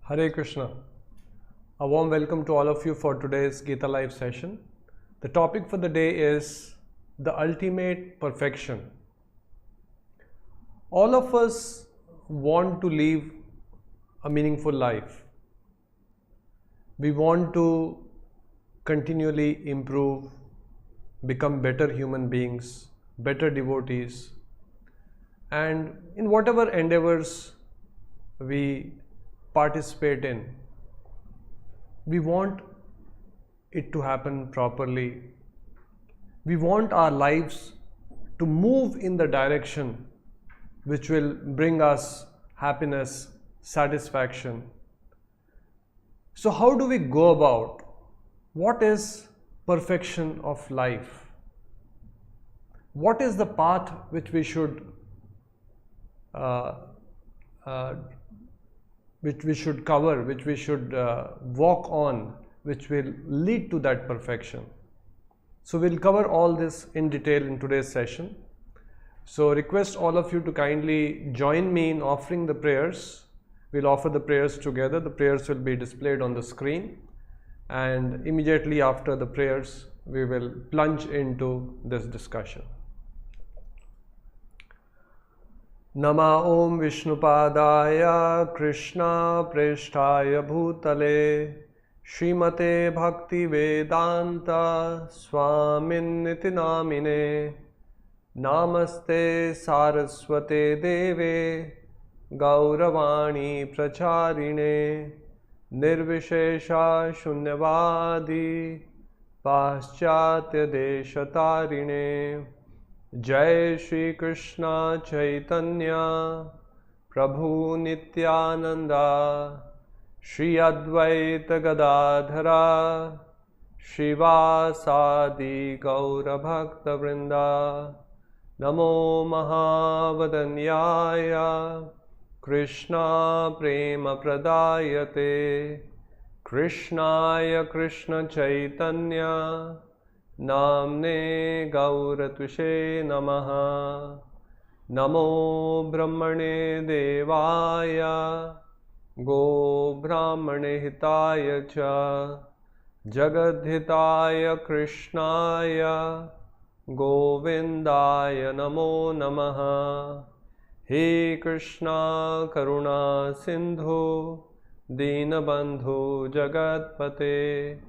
Hare Krishna. A warm welcome to all of you for today's Gita Life session. The topic for the day is the ultimate perfection. All of us want to live a meaningful life. We want to continually improve, become better human beings, better devotees, and in whatever endeavors we participate in, we want it to happen properly. We want our lives to move in the direction which will bring us happiness, satisfaction. So how do we go about? What is perfection of life? What is the path which we should cover, which we should walk on, which will lead to that perfection? So we'll cover all this in detail in today's session. So request all of you to kindly join me in offering the prayers. We'll offer the prayers together. The prayers will be displayed on the screen, and immediately after the prayers we will plunge into this discussion. Nama Om Vishnupadaya Krishna Presthaya Bhutale Srimate Bhakti Vedanta Swaminiti Namine Namaste Saraswate Deve Gauravani Pracharine Nirvishesha Shunyavadi Paschatya Deshatarine Jai Shri Krishna Chaitanya Prabhu Nityananda Shri Advaita Gadadhara Shivasadi Gaura Bhakta Vrinda Namo Mahavadanyaya Krishna Prema Pradayate Krishnaya Krishna Chaitanya Namne Gauratushe Namaha Namo Brahmane Devaya Go Brahmane Hitaya Cha Jagadhitaya Krishnaya Govindaya Namo Namaha He Krishna Karuna Sindhu Dinabandhu Jagatpate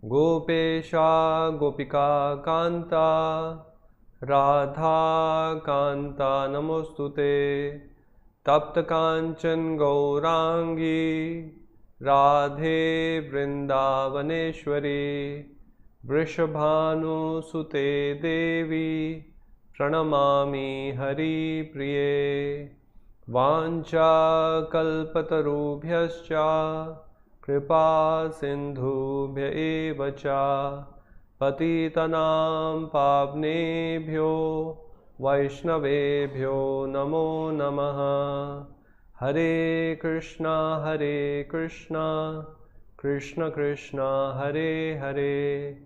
Gopesha Gopika Kanta Radha Kanta Namostute Tapta Kanchan Gaurangi Radhe Vrindavaneshwari Vrishabhanu Sute Devi Pranamami Hari Priye Vancha Kalpatarubhyascha Kripa Sindhubhya eva cha Patitanam Pavnebhyo Vaishnavebhyo Namo Namaha Hare Krishna Krishna Krishna Hare Hare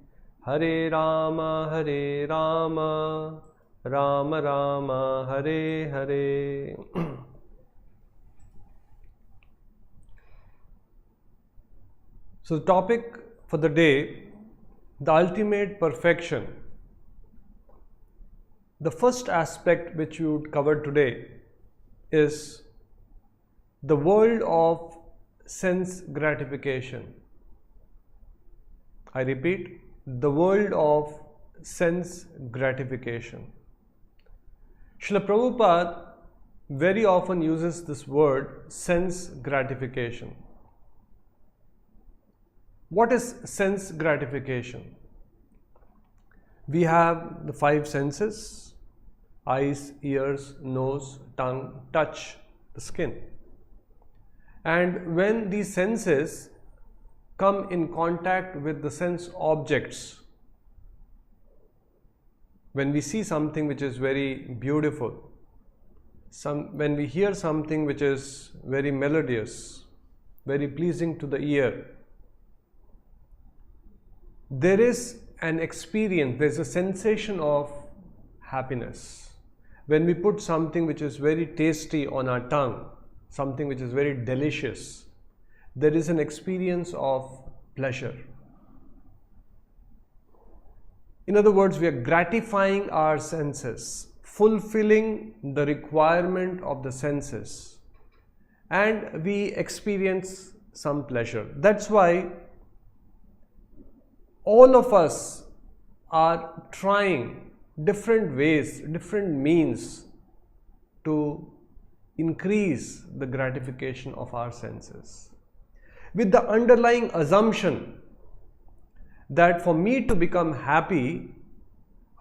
Hare Rama Rama Rama Hare Hare. So the topic for the day, the ultimate perfection. The first aspect which we would cover today is the world of sense gratification. I repeat, the world of sense gratification. Srila Prabhupada very often uses this word sense gratification. What is sense gratification? We have the five senses: eyes, ears, nose, tongue, touch, the skin. And when these senses come in contact with the sense objects, when we see something which is very beautiful, when we hear something which is very melodious, very pleasing to the ear, there is an experience, there's a sensation of happiness. When we put something which is very tasty on our tongue, something which is very delicious, there is an experience of pleasure. In other words, we are gratifying our senses, fulfilling the requirement of the senses, and we experience some pleasure. That's why all of us are trying different ways, different means to increase the gratification of our senses, with the underlying assumption that for me to become happy,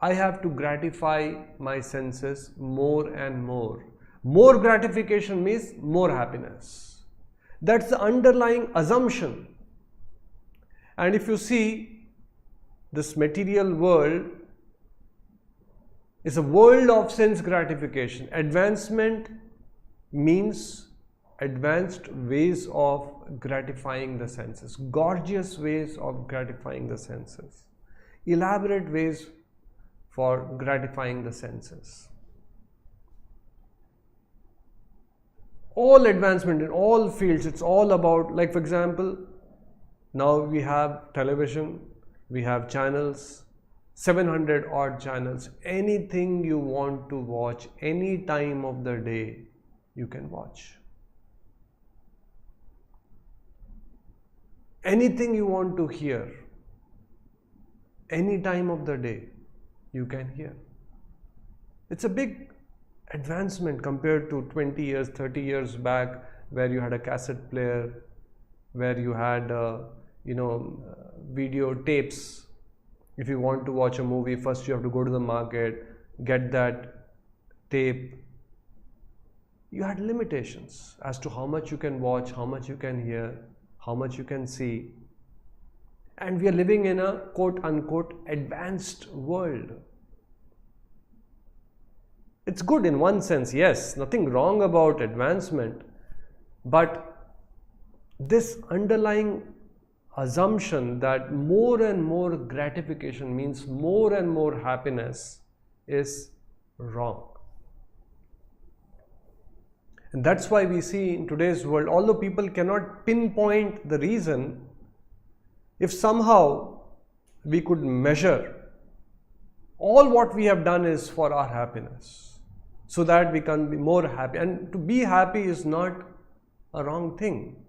I have to gratify my senses more and more. More gratification means more happiness. That's the underlying assumption. And if you see, this material world is a world of sense gratification. Advancement means advanced ways of gratifying the senses, gorgeous ways of gratifying the senses, elaborate ways for gratifying the senses. All advancement in all fields, it's all about, like for example, now we have television, we have channels, 700 odd channels. Anything you want to watch, any time of the day, you can watch. Anything you want to hear, any time of the day, you can hear. It's a big advancement compared to 20 years, 30 years back, where you had a cassette player, where you had, video tapes. If you want to watch a movie, first you have to go to the market, get that tape. You had limitations as to how much you can watch, how much you can hear, how much you can see. And we are living in a quote-unquote advanced world. It's good in one sense, yes, nothing wrong about advancement, but this underlying assumption that more and more gratification means more and more happiness is wrong. And that's why we see in today's world, although people cannot pinpoint the reason, if somehow we could measure, all what we have done is for our happiness, so that we can be more happy. And to be happy is not a wrong thing.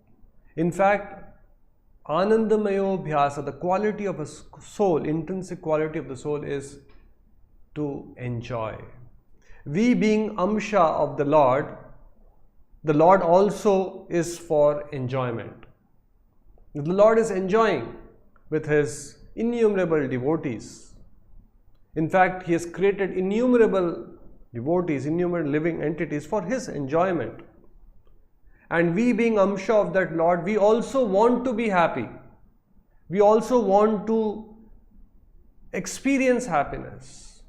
In fact, Anandamayo Bhyasa, the quality of a soul, intrinsic quality of the soul is to enjoy. We being Amsha of the Lord also is for enjoyment. The Lord is enjoying with His innumerable devotees. In fact, He has created innumerable devotees, innumerable living entities for His enjoyment. And we being Amsha of that Lord, we also want to be happy. We also want to experience happiness.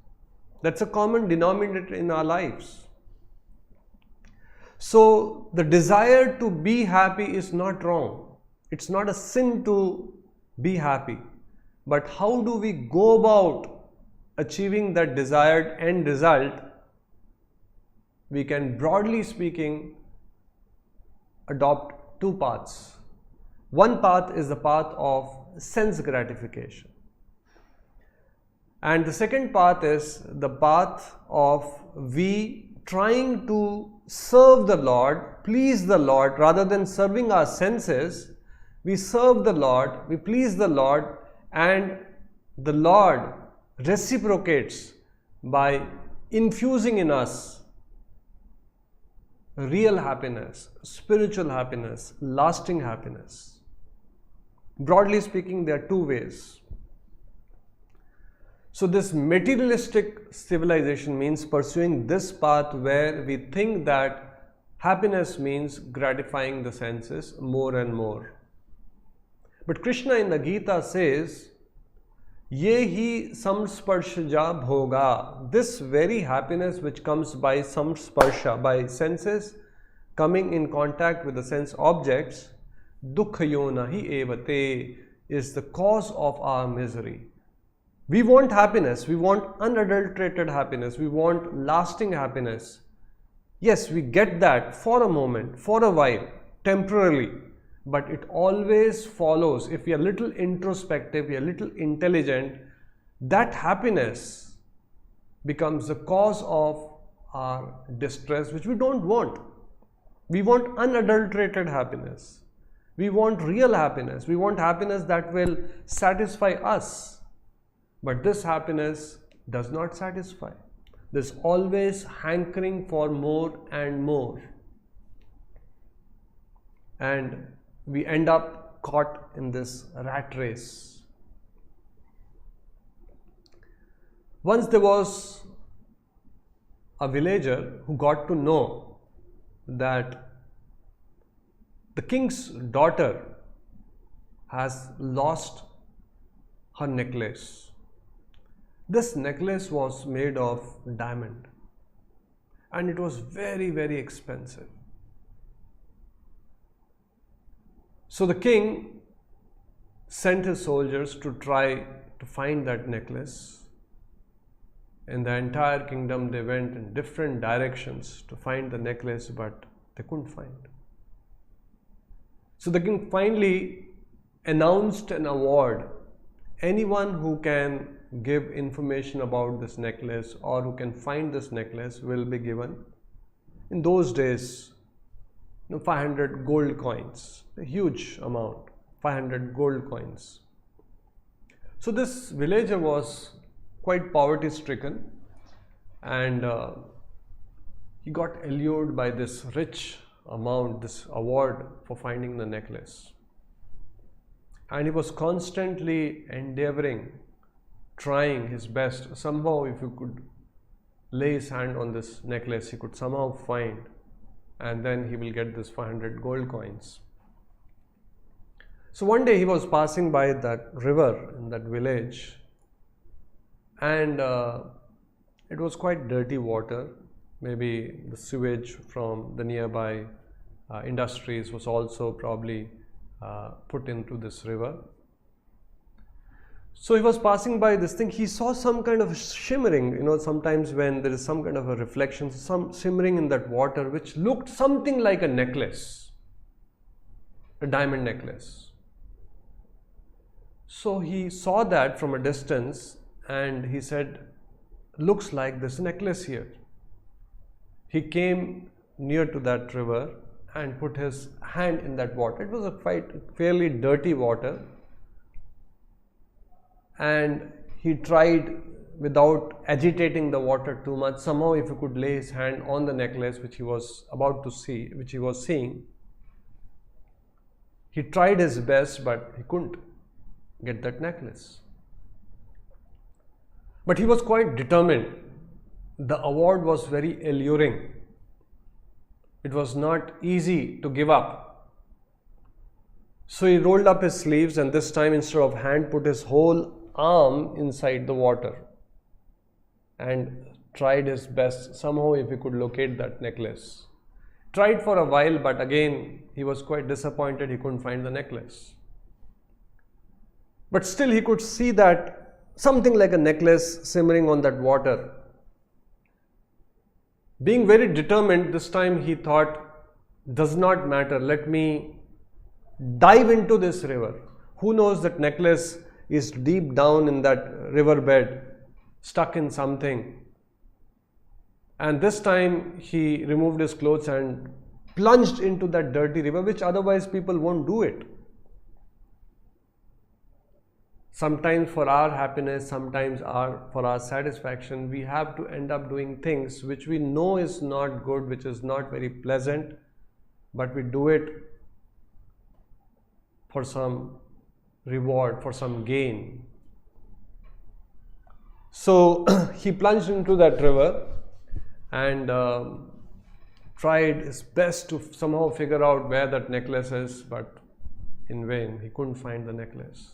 That's a common denominator in our lives. So the desire to be happy is not wrong. It's not a sin to be happy. But how do we go about achieving that desired end result? We can, broadly speaking, adopt two paths. One path is the path of sense gratification. And the second path is the path of we trying to serve the Lord, please the Lord, rather than serving our senses. We serve the Lord, we please the Lord, and the Lord reciprocates by infusing in us real happiness, spiritual happiness, lasting happiness. Broadly speaking, there are two ways. So this materialistic civilization means pursuing this path where we think that happiness means gratifying the senses more and more. But Krishna in the Gita says, Yehi samsparshaja bhoga. This very happiness which comes by samsparsha, by senses coming in contact with the sense objects, dukkhayona hi evate, is the cause of our misery. We want happiness, we want unadulterated happiness, we want lasting happiness. Yes, we get that for a moment, for a while, temporarily. but it always follows. If we are little introspective, we are little intelligent, that happiness becomes the cause of our distress, which we don't want. We want unadulterated happiness. We want real happiness. We want happiness that will satisfy us. But this happiness does not satisfy. There's always hankering for more and more. And we end up caught in this rat race. Once there was a villager who got to know that the king's daughter has lost her necklace. This necklace was made of diamond and it was very, very expensive. So the king sent his soldiers to try to find that necklace. In the entire kingdom, they went in different directions to find the necklace, but they couldn't find. So the king finally announced an award. Anyone who can give information about this necklace or who can find this necklace will be given, in those days, 500 gold coins, a huge amount, 500 gold coins. So this villager was quite poverty stricken and he got allured by this rich amount, this award for finding the necklace. And he was constantly endeavoring, trying his best. Somehow if he could lay his hand on this necklace, he could somehow find, and then he will get this 500 gold coins. So one day he was passing by that river in that village, and it was quite dirty water. Maybe the sewage from the nearby industries was also probably put into this river. So he was passing by this thing, he saw some kind of shimmering, sometimes when there is some kind of a reflection, some shimmering in that water which looked something like a necklace, a diamond necklace. So he saw that from a distance and he said, looks like this necklace here. He came near to that river and put his hand in that water. It was a fairly dirty water. And he tried, without agitating the water too much, somehow if he could lay his hand on the necklace which he was about to see, which he was seeing. He tried his best, but he couldn't get that necklace. But he was quite determined. The award was very alluring. It was not easy to give up. So he rolled up his sleeves and this time, instead of hand, put his whole arm inside the water and tried his best somehow if he could locate that necklace. Tried for a while, but again he was quite disappointed, he couldn't find the necklace. But still he could see that something like a necklace simmering on that water. Being very determined, this time he thought, does not matter, let me dive into this river. Who knows, that necklace is deep down in that riverbed, stuck in something. And this time he removed his clothes and plunged into that dirty river, which otherwise people won't do it. Sometimes for our happiness, sometimes for our satisfaction, we have to end up doing things which we know is not good, which is not very pleasant, but we do it for some reward, for some gain. So he plunged into that river and tried his best to somehow figure out where that necklace is, but in vain. He couldn't find the necklace.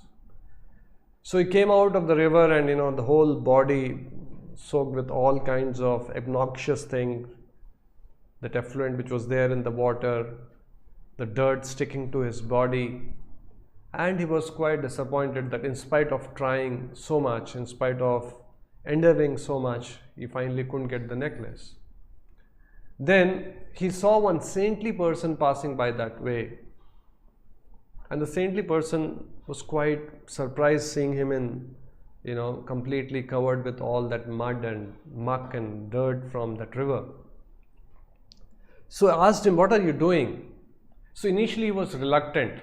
So he came out of the river and the whole body soaked with all kinds of obnoxious things, that effluent which was there in the water, the dirt sticking to his body. And he was quite disappointed that in spite of trying so much, in spite of endeavoring so much, he finally couldn't get the necklace. Then he saw one saintly person passing by that way. And the saintly person was quite surprised seeing him in, completely covered with all that mud and muck and dirt from that river. So I asked him, what are you doing? So initially he was reluctant,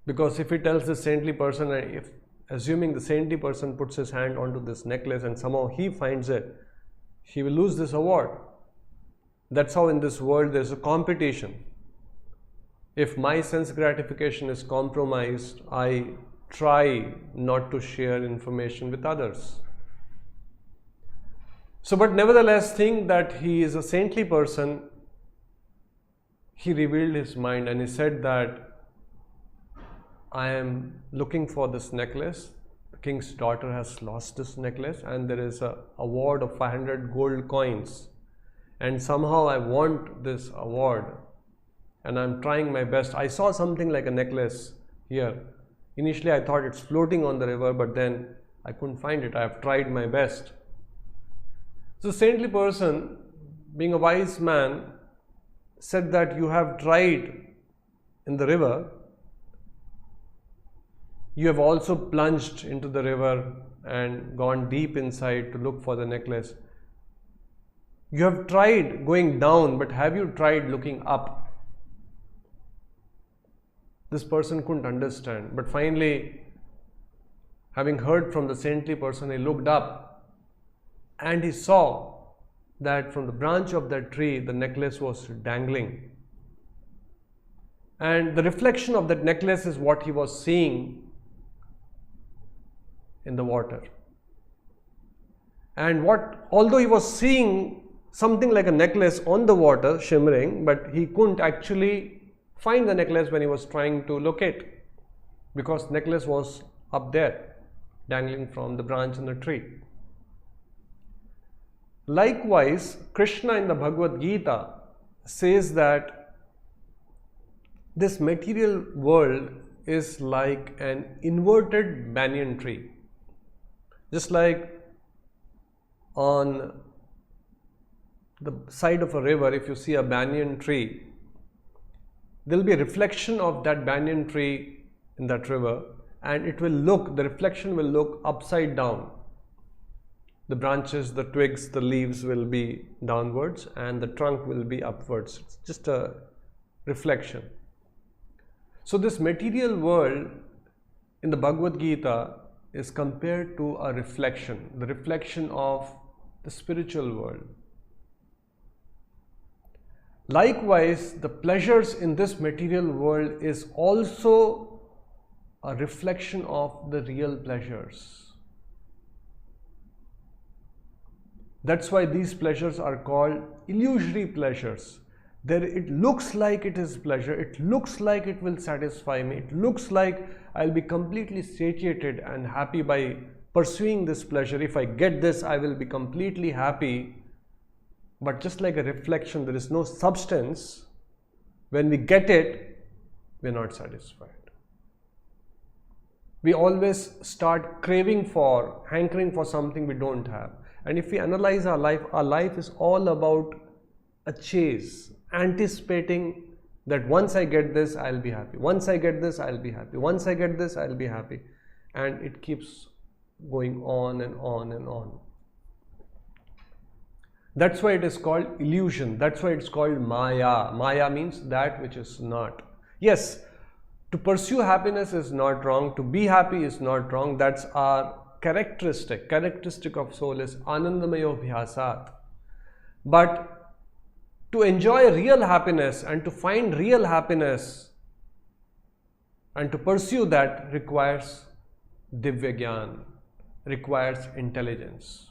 because if he tells the saintly person, if assuming the saintly person puts his hand onto this necklace and somehow he finds it, he will lose this award. That's how in this world there is a competition. If my sense gratification is compromised, I try not to share information with others. So, but nevertheless, think that he is a saintly person. He revealed his mind and he said that I am looking for this necklace. The king's daughter has lost this necklace and there is an award of 500 gold coins. And somehow I want this award and I'm trying my best. I saw something like a necklace here. Initially I thought it's floating on the river, but then I couldn't find it. I have tried my best. So saintly person, being a wise man, said that you have tried in the river. You have also plunged into the river and gone deep inside to look for the necklace. You have tried going down, but have you tried looking up? This person couldn't understand, but finally, having heard from the saintly person, he looked up and he saw that from the branch of that tree, the necklace was dangling. And the reflection of that necklace is what he was seeing in the water. And although he was seeing something like a necklace on the water shimmering, but he couldn't actually find the necklace when he was trying to locate, because necklace was up there dangling from the branch in the tree. Likewise, Krishna in the Bhagavad Gita says that this material world is like an inverted banyan tree. Just like on the side of a river, if you see a banyan tree, there will be a reflection of that banyan tree in that river, and the reflection will look upside down. The branches, the twigs, the leaves will be downwards and the trunk will be upwards. It's just a reflection. So this material world in the Bhagavad Gita is compared to a reflection, the reflection of the spiritual world. Likewise, the pleasures in this material world is also a reflection of the real pleasures. That's why these pleasures are called illusory pleasures. It looks like it is pleasure, it looks like it will satisfy me, it looks like I'll be completely satiated and happy by pursuing this pleasure. If I get this, I will be completely happy. But just like a reflection, there is no substance. When we get it, we are not satisfied. We always start hankering for something we don't have. And if we analyze our life is all about a chase, anticipating that once I get this, I'll be happy. Once I get this, I'll be happy. Once I get this, I'll be happy. And it keeps going on and on and on. That's why it is called illusion. That's why it's called Maya. Maya means that which is not. Yes, to pursue happiness is not wrong. To be happy is not wrong. That's our characteristic. Characteristic of soul is Anandamayo Bhyasat. But to enjoy real happiness and to find real happiness and to pursue that requires Divya Gyan, requires intelligence.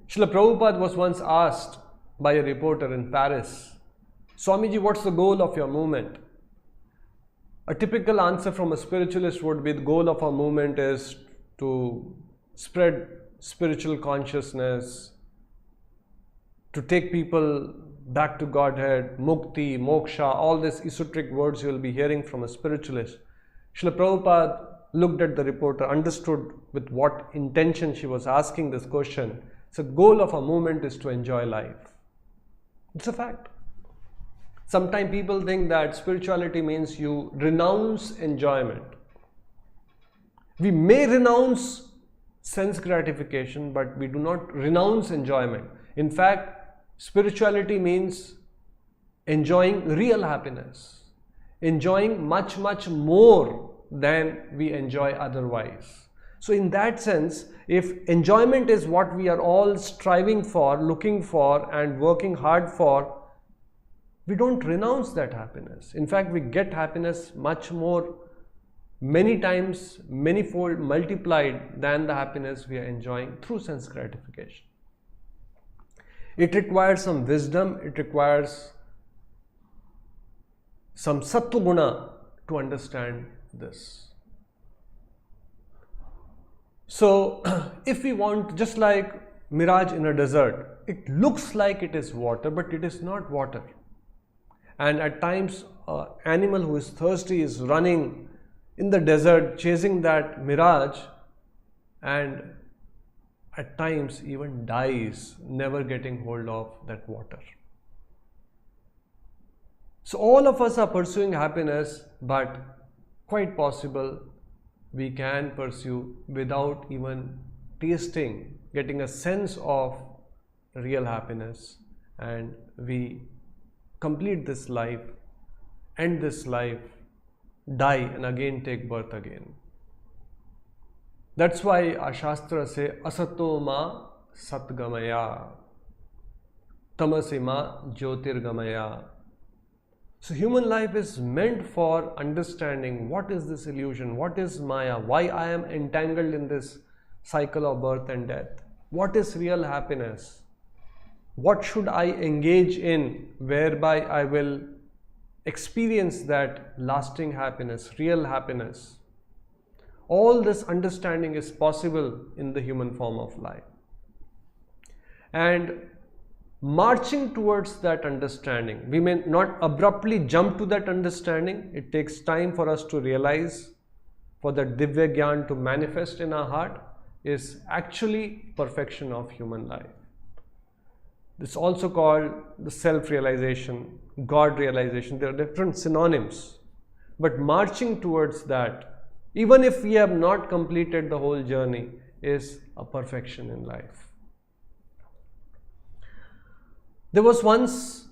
Srila Prabhupada was once asked by a reporter in Paris, Swamiji, what's the goal of your movement? A typical answer from a spiritualist would be the goal of our movement is to spread spiritual consciousness, to take people back to Godhead, mukti, moksha, all these esoteric words you will be hearing from a spiritualist. Srila Prabhupada looked at the reporter, understood with what intention she was asking this question. So the goal of our movement is to enjoy life. It's a fact. Sometimes people think that spirituality means you renounce enjoyment. We may renounce sense gratification, but we do not renounce enjoyment. In fact, spirituality means enjoying real happiness, enjoying much, much more than we enjoy otherwise. So in that sense, if enjoyment is what we are all striving for, looking for and working hard for, we don't renounce that happiness. In fact, we get happiness much more, many times, manyfold multiplied than the happiness we are enjoying through sense gratification. It requires some wisdom, it requires some sattva guna to understand this. So, if we want, just like mirage in a desert, it looks like it is water, but it is not water. And at times, an animal who is thirsty is running in the desert, chasing that mirage, and at times even dies, never getting hold of that water. So all of us are pursuing happiness, but quite possible we can pursue without even tasting, getting a sense of real happiness, and we complete this life, end this life, die and again take birth again. That's why our Shastra say asato ma satgamaya, tamasi ma jyotirgamaya. So human life is meant for understanding what is this illusion, what is Maya, why I am entangled in this cycle of birth and death, what is real happiness, what should I engage in whereby I will experience that lasting happiness, real happiness. All this understanding is possible in the human form of life. And marching towards that understanding, we may not abruptly jump to that understanding. It takes time for us to realize, for that Divya Gyan to manifest in our heart, is actually perfection of human life. This is also called the self-realization, God realization. There are different synonyms. But marching towards that, even if we have not completed the whole journey, is a perfection in life. There was once,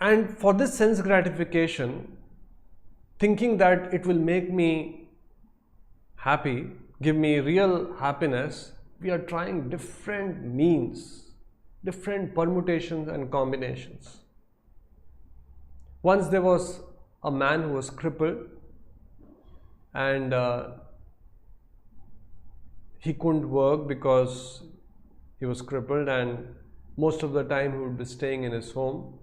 and for this sense gratification, thinking that it will make me happy, give me real happiness, we are trying different means, different permutations and combinations. Once there was a man who was crippled, and he couldn't work because he was crippled, and most of the time he would be staying in his home.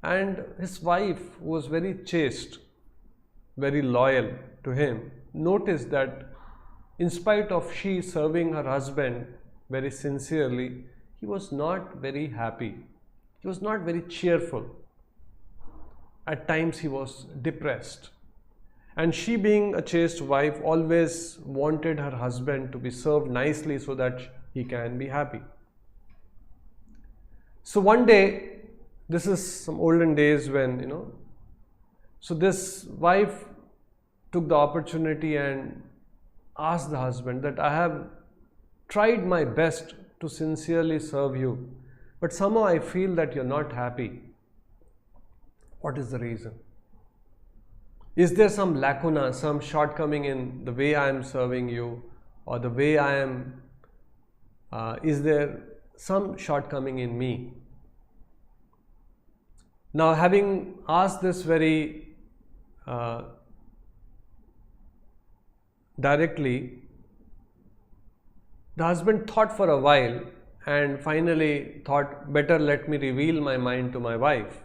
And his wife, who was very chaste, very loyal to him, noticed that in spite of she serving her husband very sincerely, he was not very happy. He was not very cheerful. At times he was depressed. And she, being a chaste wife, always wanted her husband to be served nicely so that he can be happy. So one day, this is some olden days when, so this wife took the opportunity and asked the husband that I have tried my best to sincerely serve you, but somehow I feel that you're not happy. What is the reason? Is there some lacuna, some shortcoming in the way I am serving you, or the way I am, is there some shortcoming in me? Now, having asked this very directly, the husband thought for a while and finally thought, better let me reveal my mind to my wife.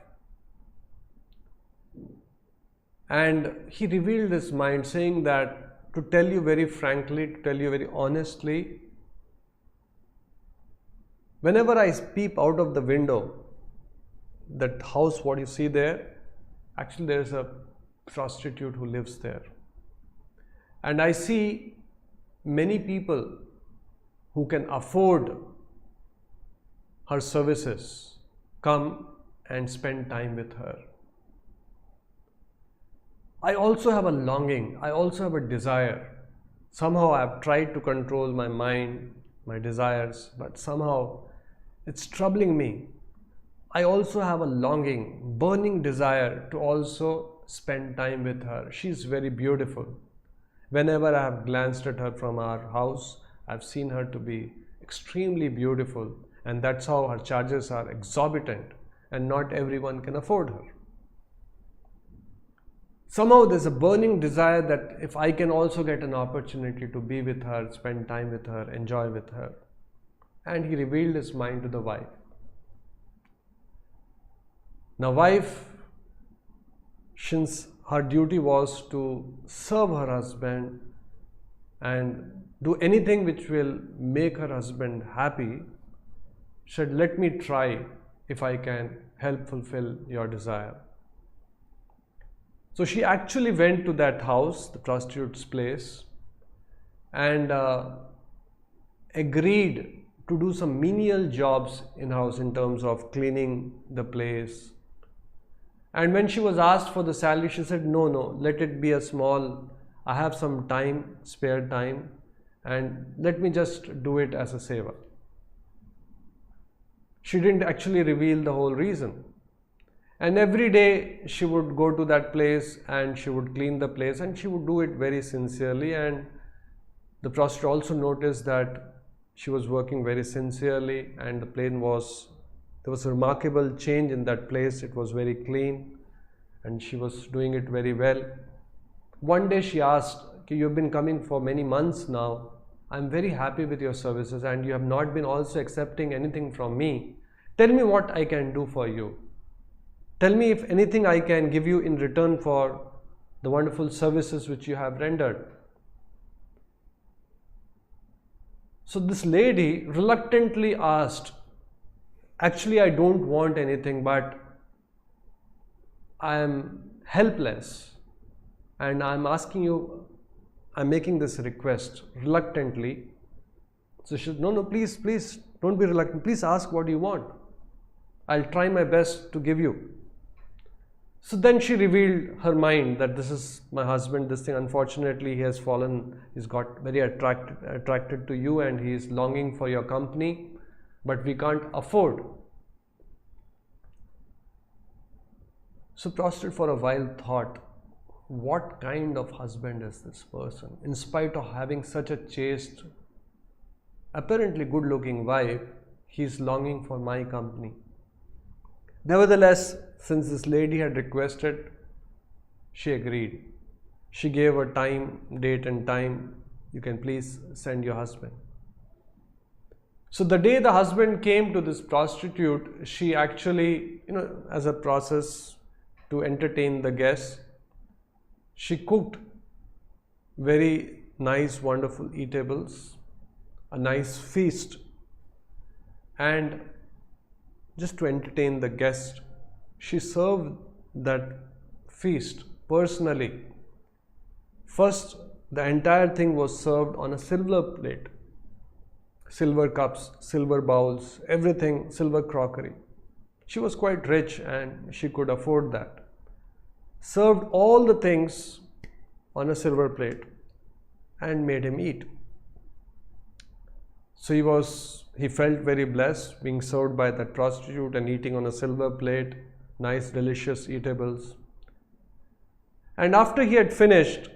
And he revealed his mind, saying that, to tell you very frankly, to tell you very honestly, whenever I peep out of the window, that house, what you see there, actually there is a prostitute who lives there. And I see many people who can afford her services come and spend time with her. I also have a longing, I also have a desire. Somehow I've tried to control my mind, my desires, but somehow it's troubling me. I also have a longing, burning desire to also spend time with her. She's very beautiful. Whenever I have glanced at her from our house, I've seen her to be extremely beautiful, and that's how her charges are exorbitant, and not everyone can afford her. Somehow there's a burning desire that if I can also get an opportunity to be with her, spend time with her, enjoy with her. And he revealed his mind to the wife. Now wife, since her duty was to serve her husband and do anything which will make her husband happy, said, let me try if I can help fulfill your desire. So she actually went to that house, the prostitute's place, and agreed to do some menial jobs in house in terms of cleaning the place. And when she was asked for the salary, she said, no, let it be a small, I have some time, spare time, and let me just do it as a seva. She didn't actually reveal the whole reason. And every day she would go to that place and she would clean the place, and she would do it very sincerely. And the prostitute also noticed that she was working very sincerely, and the place there was a remarkable change in that place. It was very clean and she was doing it very well. One day she asked, you've been coming for many months now. I'm very happy with your services and you have not been also accepting anything from me. Tell me what I can do for you. Tell me if anything I can give you in return for the wonderful services which you have rendered. So this lady reluctantly asked, actually I don't want anything, but I am helpless and I'm asking you, I'm making this request reluctantly. So she said, no, please don't be reluctant. Please ask what you want. I'll try my best to give you. So then she revealed her mind that this is my husband, this thing, unfortunately he has fallen, he's got very attracted to you and he is longing for your company, but we can't afford. So prostitute for a while thought, what kind of husband is this person? In spite of having such a chaste, apparently good looking wife, he is longing for my company. Nevertheless, since this lady had requested, she agreed. She gave her time, date and time. You can please send your husband. So the day the husband came to this prostitute, she actually, as a process to entertain the guests, she cooked very nice, wonderful eatables, a nice feast, and just to entertain the guest, she served that feast personally. First, the entire thing was served on a silver plate, silver cups, silver bowls, everything, silver crockery. She was quite rich and she could afford that. Served all the things on a silver plate and made him eat. So he felt very blessed being served by that prostitute and eating on a silver plate, nice delicious eatables. And after he had finished,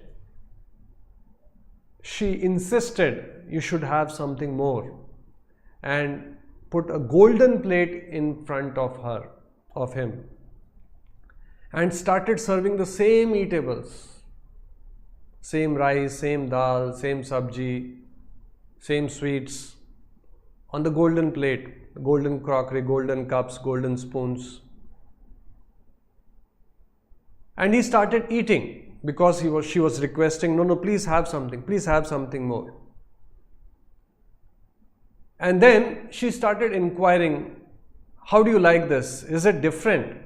she insisted you should have something more and put a golden plate in front of him, and started serving the same eatables, same rice, same dal, same sabji, same sweets on the golden plate, golden crockery, golden cups, golden spoons. And he started eating because she was requesting, no, please have something more. And then she started inquiring, how do you like this? Is it different?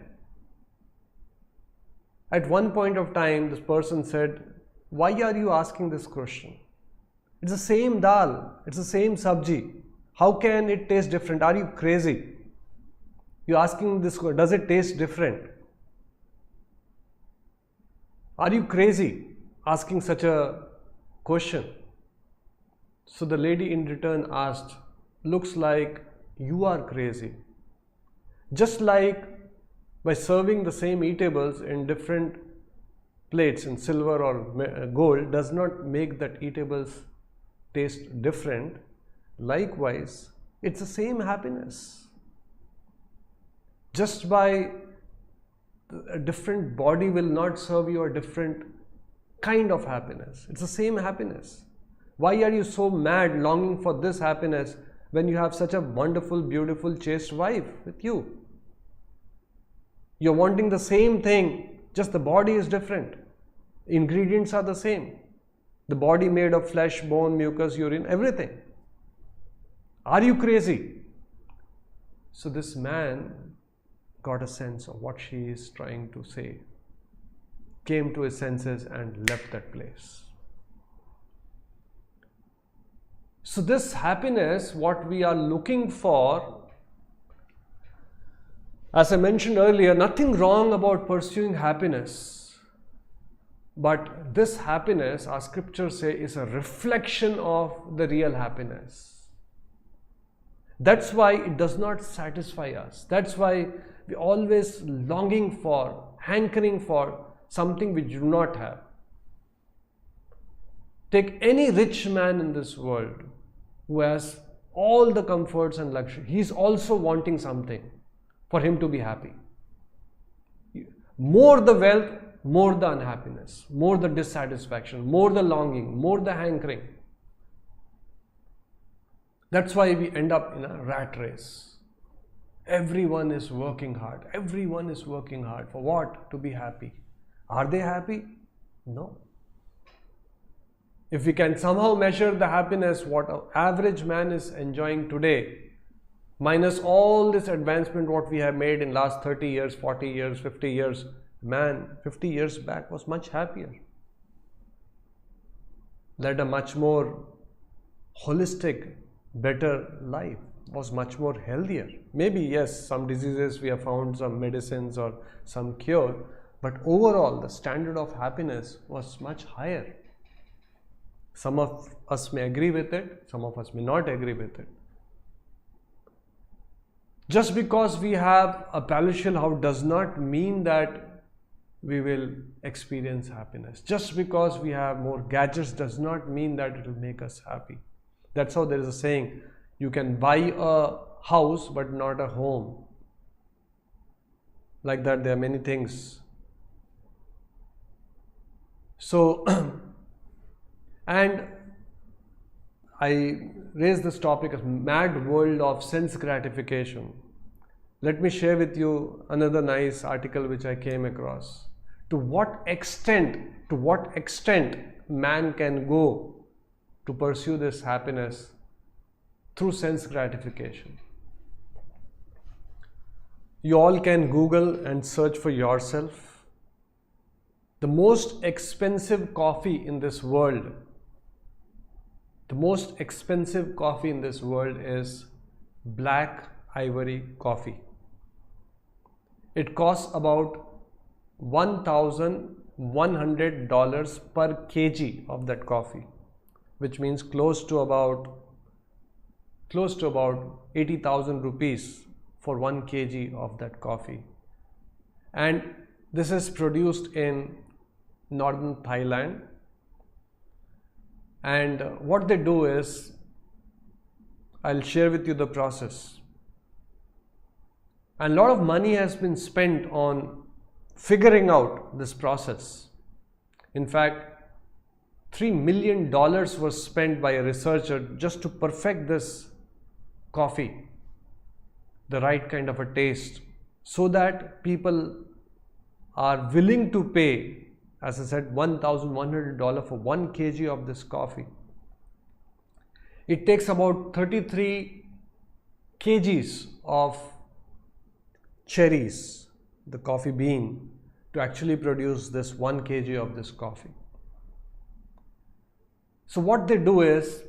At one point of time, this person said, why are you asking this question? It's the same dal, it's the same sabji. How can it taste different? Are you crazy? You're asking this, does it taste different? Are you crazy asking such a question? So the lady in return asked, looks like you are crazy. Just like by serving the same eatables in different plates in silver or gold does not make that eatables taste different. Likewise, it's the same happiness. Just by a different body will not serve you a different kind of happiness. It's the same happiness. Why are you so mad longing for this happiness when you have such a wonderful, beautiful, chaste wife with you? You're wanting the same thing, just the body is different. Ingredients are the same. The body made of flesh, bone, mucus, urine, everything. Are you crazy? So this man got a sense of what she is trying to say, came to his senses and left that place. So this happiness, what we are looking for, as I mentioned earlier, nothing wrong about pursuing happiness. But this happiness, our scriptures say, is a reflection of the real happiness. That's why it does not satisfy us. That's why we're always longing for, hankering for something we do not have. Take any rich man in this world who has all the comforts and luxury. He's also wanting something for him to be happy. More the wealth, more the unhappiness, more the dissatisfaction, more the longing, more the hankering. That's why we end up in a rat race. Everyone is working hard. Everyone is working hard. For what? To be happy. Are they happy? No. If we can somehow measure the happiness what an average man is enjoying today, minus all this advancement what we have made in last 30 years, 40 years, 50 years, man 50 years back was much happier. Led a much more holistic, better life, was much more healthier. Maybe yes, some diseases we have found some medicines or some cure, but overall the standard of happiness was much higher. Some of us may agree with it, some of us may not agree with it. Just because we have a palatial house does not mean that we will experience happiness. Just because we have more gadgets does not mean that it will make us happy. That's how there is a saying, you can buy a house but not a home. Like that, there are many things. So, and I raised this topic as mad world of sense gratification. Let me share with you another nice article which I came across. To what extent man can go to pursue this happiness through sense gratification. You all can Google and search for yourself. The most expensive coffee in this world, is black ivory coffee. It costs about $1,100 per kg of that coffee, which means close to about 80,000 rupees for 1 kg of that coffee. And this is produced in northern Thailand. And what they do is, I'll share with you the process. And a lot of money has been spent on figuring out this process. In fact, $3 million was spent by a researcher just to perfect this coffee, the right kind of a taste, so that people are willing to pay, as I said, $1,100 for 1 kg of this coffee. It takes about 33 kgs of cherries, the coffee bean, to actually produce this 1 kg of this coffee. So what they do is,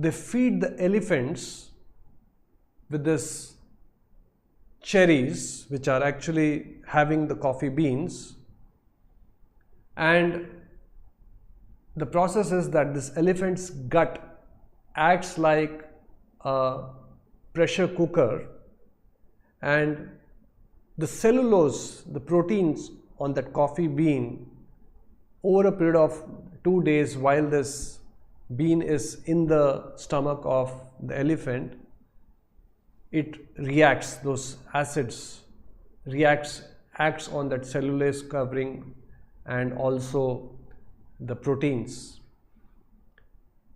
they feed the elephants with this cherries, which are actually having the coffee beans, And the process is that this elephant's gut acts like a pressure cooker, and the cellulose, the proteins on that coffee bean, over a period of 2 days while this bean is in the stomach of the elephant, it reacts, those acids acts on that cellulose covering and also the proteins.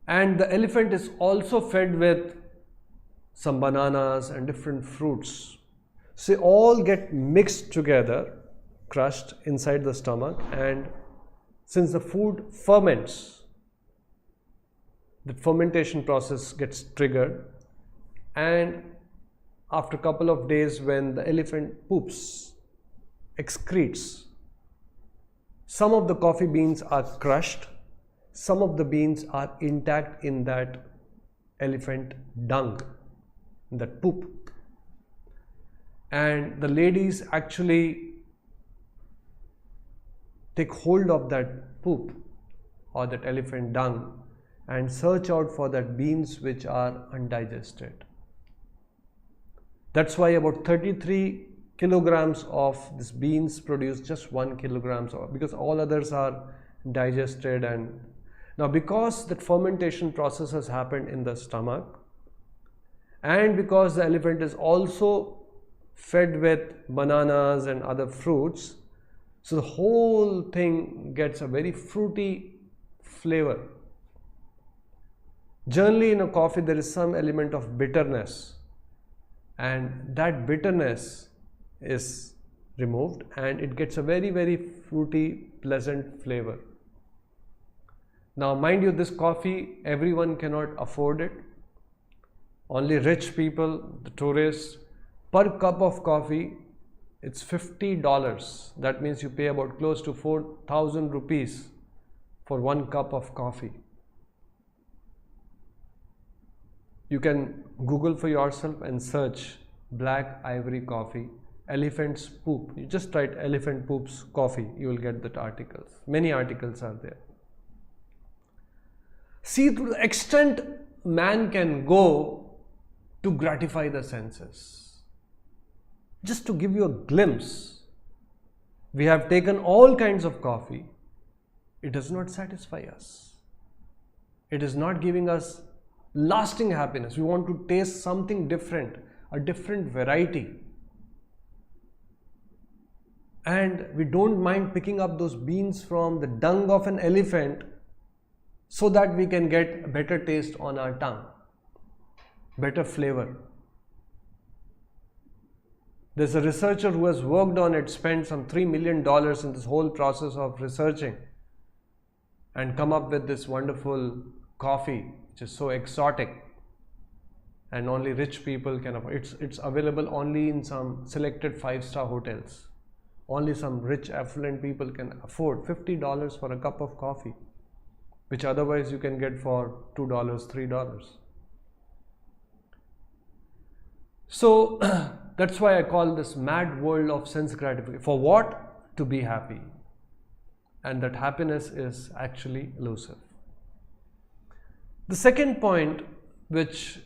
And the elephant is also fed with some bananas and different fruits. So they all get mixed together, crushed inside the stomach, and since the food ferments, the fermentation process gets triggered, and after a couple of days when the elephant poops, excretes, some of the coffee beans are crushed, some of the beans are intact in that elephant dung, that poop. And the ladies actually take hold of that poop or that elephant dung and search out for that beans which are undigested. That's why about 33 kilograms of these beans produce just 1 kilogram, because all others are digested. And now because that fermentation process has happened in the stomach, and because the elephant is also fed with bananas and other fruits, so the whole thing gets a very fruity flavor. Generally in a coffee there is some element of bitterness, and that bitterness is removed and it gets a very, very fruity, pleasant flavor. Now mind you, this coffee everyone cannot afford it. Only rich people, the tourists. Per cup of coffee it's $50. That means you pay about close to 4,000 rupees for 1 cup of coffee. You can Google for yourself and search black ivory coffee, elephant's poop. You just write elephant poops coffee, you will get that articles. Many articles are there. See, to the extent man can go to gratify the senses. Just to give you a glimpse, we have taken all kinds of coffee. It does not satisfy us. It is not giving us lasting happiness. We want to taste something different, a different variety. And we don't mind picking up those beans from the dung of an elephant so that we can get a better taste on our tongue, better flavor. There's a researcher who has worked on it, spent some $3 million in this whole process of researching and come up with this wonderful coffee, which is so exotic and only rich people can afford. It's available only in some selected 5-star hotels. Only some rich, affluent people can afford $50 for a cup of coffee, which otherwise you can get for $2, $3. So that's why I call this mad world of sense gratification. For what? To be happy. And that happiness is actually elusive. The second point, which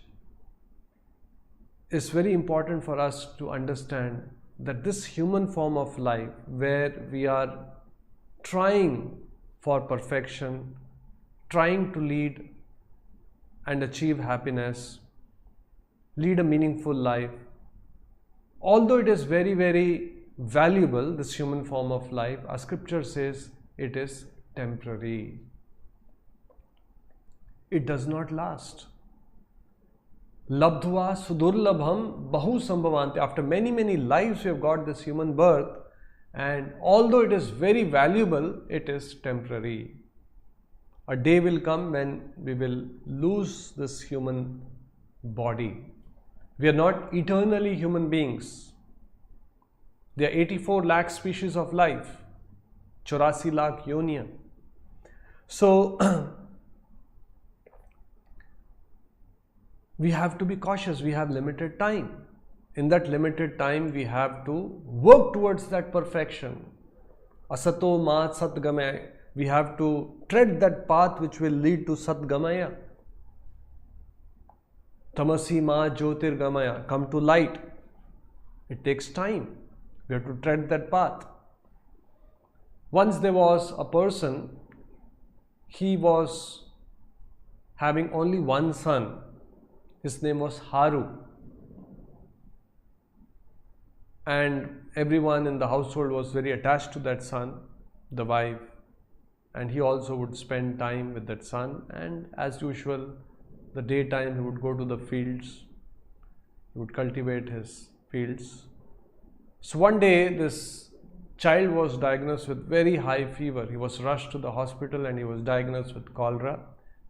is very important for us to understand, that this human form of life where we are trying for perfection, trying to lead and achieve happiness, lead a meaningful life, although it is very, very valuable, this human form of life, our scripture says it is temporary. It does not last. Labdhva sudurlabham bahu sambhavanti. After many, many lives we have got this human birth, and although it is very valuable, it is temporary. A day will come when we will lose this human body. We are not eternally human beings. There are 84 lakh species of life, 84 lakh yoniyan. So we have to be cautious. We have limited time. In that limited time, we have to work towards that perfection. Asato ma satgamaya. We have to tread that path which will lead to satgamaya. Tamasi ma jyotirgamaya. Come to light. It takes time. We have to tread that path. Once there was a person, he was having only one son. His name was Hare. And everyone in the household was very attached to that son, the wife. And he also would spend time with that son. And as usual, the daytime he would go to the fields. He would cultivate his fields. So one day this child was diagnosed with very high fever. He was rushed to the hospital and he was diagnosed with cholera.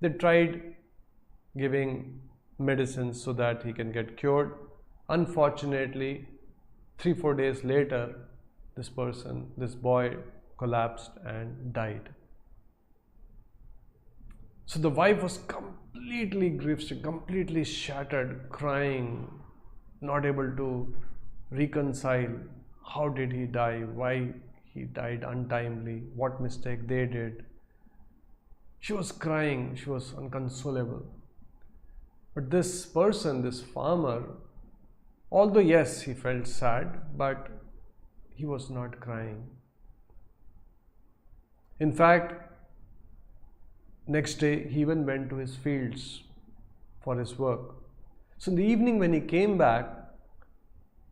They tried giving medicines so that he can get cured. Unfortunately, 3-4 days later, this boy collapsed and died. So the wife was completely grief-stricken, completely shattered, crying, not able to reconcile how did he die, why he died untimely, what mistake they did. She was crying, she was inconsolable. But this person, this farmer, although yes, he felt sad, but he was not crying. In fact, next day he even went to his fields for his work. So in the evening when he came back,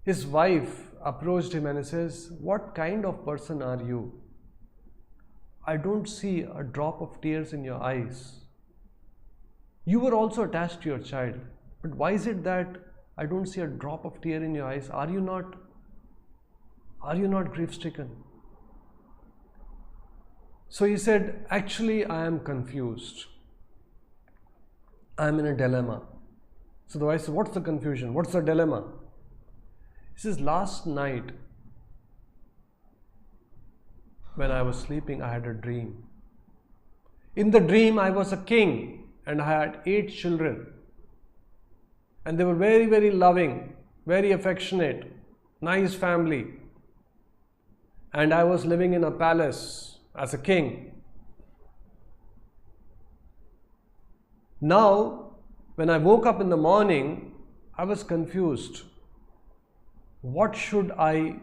his wife approached him and he says, "What kind of person are you? I don't see a drop of tears in your eyes. You were also attached to your child, but why is it that I don't see a drop of tear in your eyes? Are you not grief-stricken?" So he said, "Actually, I am confused. I am in a dilemma." So the wife said, "What's the confusion? What's the dilemma?" He says, "Last night, when I was sleeping, I had a dream. In the dream, I was a king and I had 8 children. And they were very, very loving, very affectionate, nice family. And I was living in a palace as a king. Now, when I woke up in the morning, I was confused. What should I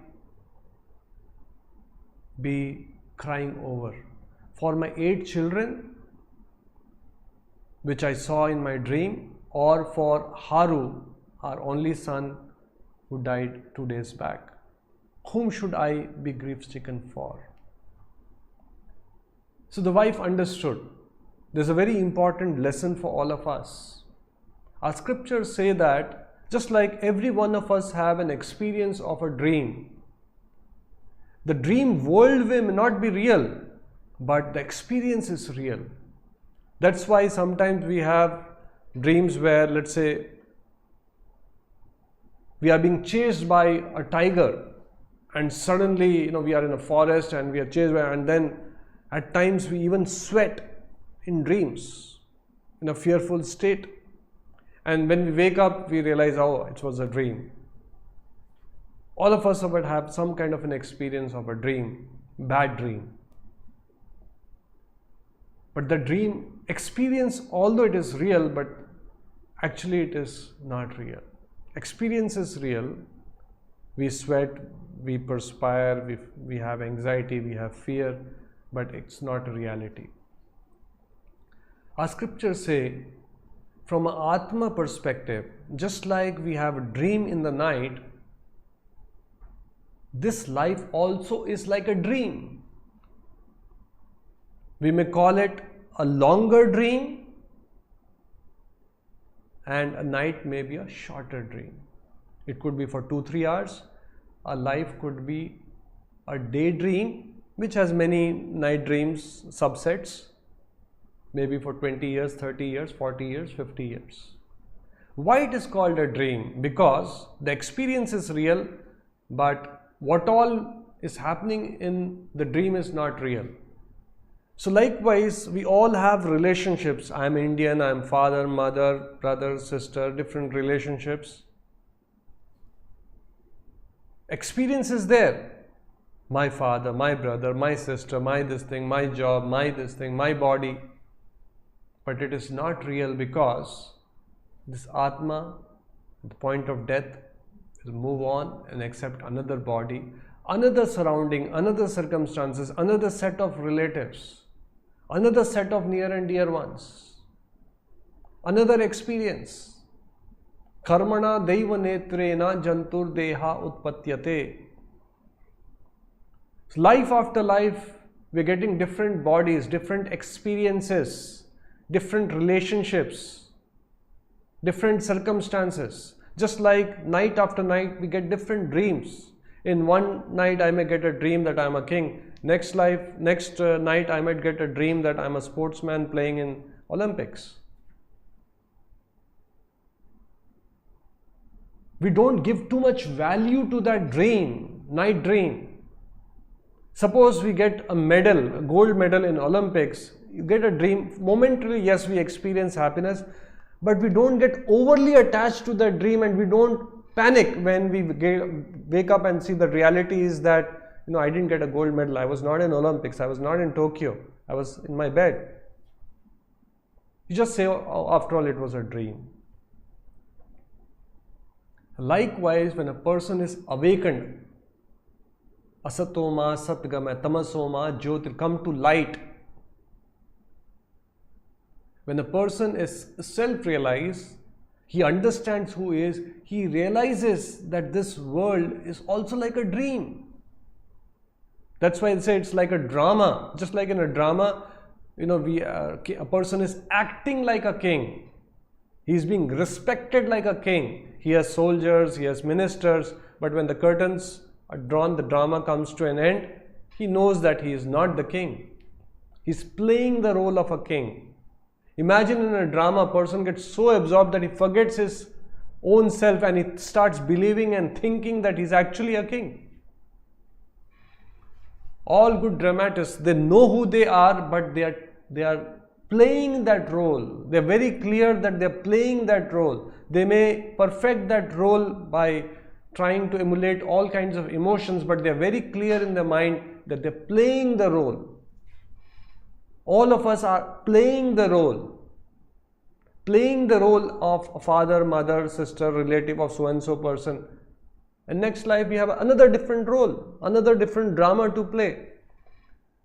be crying over? For my 8 children, which I saw in my dream, or for Hare, our only son who died 2 days back? Whom should I be grief-stricken for?" So the wife understood. There's a very important lesson for all of us. Our scriptures say that just like every one of us have an experience of a dream, the dream world may not be real, but the experience is real. That's why sometimes we have dreams where, let's say, we are being chased by a tiger and suddenly, we are in a forest and we are chased by, and then at times we even sweat in dreams in a fearful state. And when we wake up, we realize, oh, it was a dream. All of us would have some kind of an experience of a dream, bad dream. But the dream experience, although it is real, but actually it is not real. Experience is real. We sweat, we perspire, we have anxiety, we have fear, but it's not a reality. Our scriptures say, from an Atma perspective, just like we have a dream in the night, this life also is like a dream. We may call it a longer dream, and a night may be a shorter dream. It could be for 2-3 hours. A life could be a daydream, which has many night dreams subsets, maybe for 20 years, 30 years, 40 years, 50 years. Why it is called a dream? Because the experience is real, but what all is happening in the dream is not real. So likewise, we all have relationships. I am Indian, I am father, mother, brother, sister, different relationships. Experience is there, my father, my brother, my sister, my this thing, my job, my this thing, my body. But it is not real, because this Atma, at the point of death, will move on and accept another body, another surrounding, another circumstances, another set of relatives, another set of near and dear ones, another experience. Karmana daiva netrena jantur deha utpatyate. Life after life, we're getting different bodies, different experiences, different relationships, different circumstances. Just like night after night, we get different dreams. In one night, I may get a dream that I'm a king. Next night, I might get a dream that I'm a sportsman playing in Olympics. We don't give too much value to that dream, night dream. Suppose we get a medal, a gold medal in Olympics. You get a dream. Momentarily, yes, we experience happiness, but we don't get overly attached to that dream, and we don't panic when we wake up and see the reality is that, I didn't get a gold medal. I was not in Olympics. I was not in Tokyo. I was in my bed. You just say, oh, after all, it was a dream. Likewise, when a person is awakened, asatoma satgama tamasoma jyotir, come to light. When a person is self-realized, he understands who he is, he realizes that this world is also like a dream. That's why I say it's like a drama. Just like in a drama, a person is acting like a king. He is being respected like a king. He has soldiers, he has ministers, but when the curtains are drawn, the drama comes to an end, he knows that he is not the king. He's playing the role of a king. Imagine in a drama, a person gets so absorbed that he forgets his own self and he starts believing and thinking that he's actually a king. All good dramatists, they know who they are, but they are playing that role. They're very clear that they're playing that role. They may perfect that role by trying to emulate all kinds of emotions, but they're very clear in their mind that they're playing the role. All of us are playing the role of a father, mother, sister, relative of so and so person. And next life we have another different role, another different drama to play.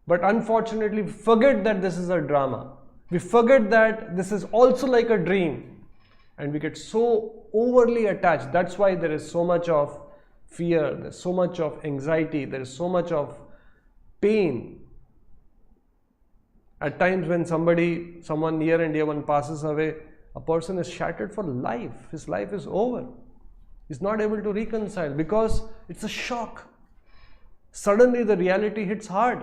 But unfortunately, we forget that this is a drama. We forget that this is also like a dream. And we get so overly attached. That's why there is so much of fear, there's so much of anxiety, there is so much of pain. At times when someone near and dear one passes away, a person is shattered for life. His life is over. He's not able to reconcile because it's a shock. Suddenly the reality hits hard.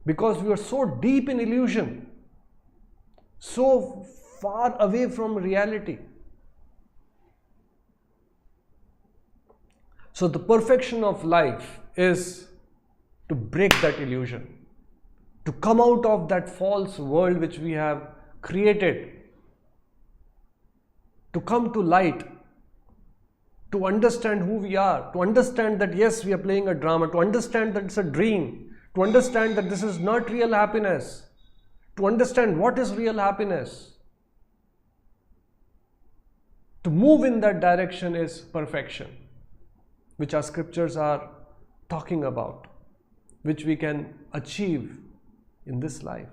Because we are so deep in illusion, so far away from reality. So the perfection of life is to break that illusion, to come out of that false world which we have created, to come to light, to understand who we are, to understand that yes, we are playing a drama, to understand that it's a dream, to understand that this is not real happiness, to understand what is real happiness. To move in that direction is perfection, which our scriptures are talking about, which we can achieve in this life.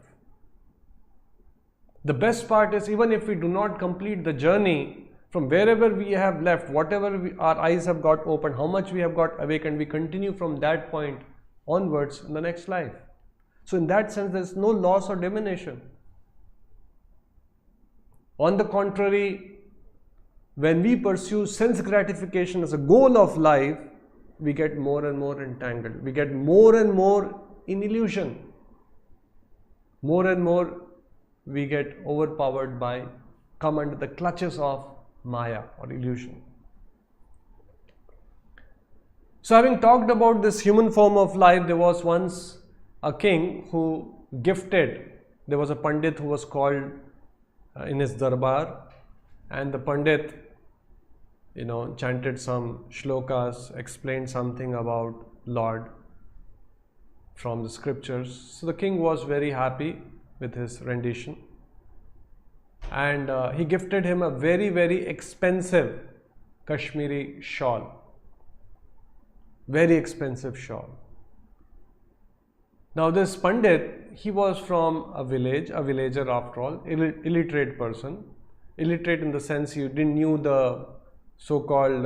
The best part is, even if we do not complete the journey, from wherever we have left, whatever our eyes have got opened, how much we have got awakened, we continue from that point onwards in the next life. So in that sense, there is no loss or diminution. On the contrary, when we pursue sense gratification as a goal of life, we get more and more entangled. We get more and more in illusion. More and more we get overpowered by, come under the clutches of Maya or illusion. So having talked about this human form of life, there was once a king who gifted, there was a Pandit who was called in his darbar, and the Pandit chanted some shlokas, explained something about Lord from the scriptures. So the king was very happy with his rendition, and he gifted him a very, very expensive Kashmiri shawl. Very expensive shawl. Now this Pandit, he was from a villager after all, illiterate person. Illiterate in the sense he didn't knew the so-called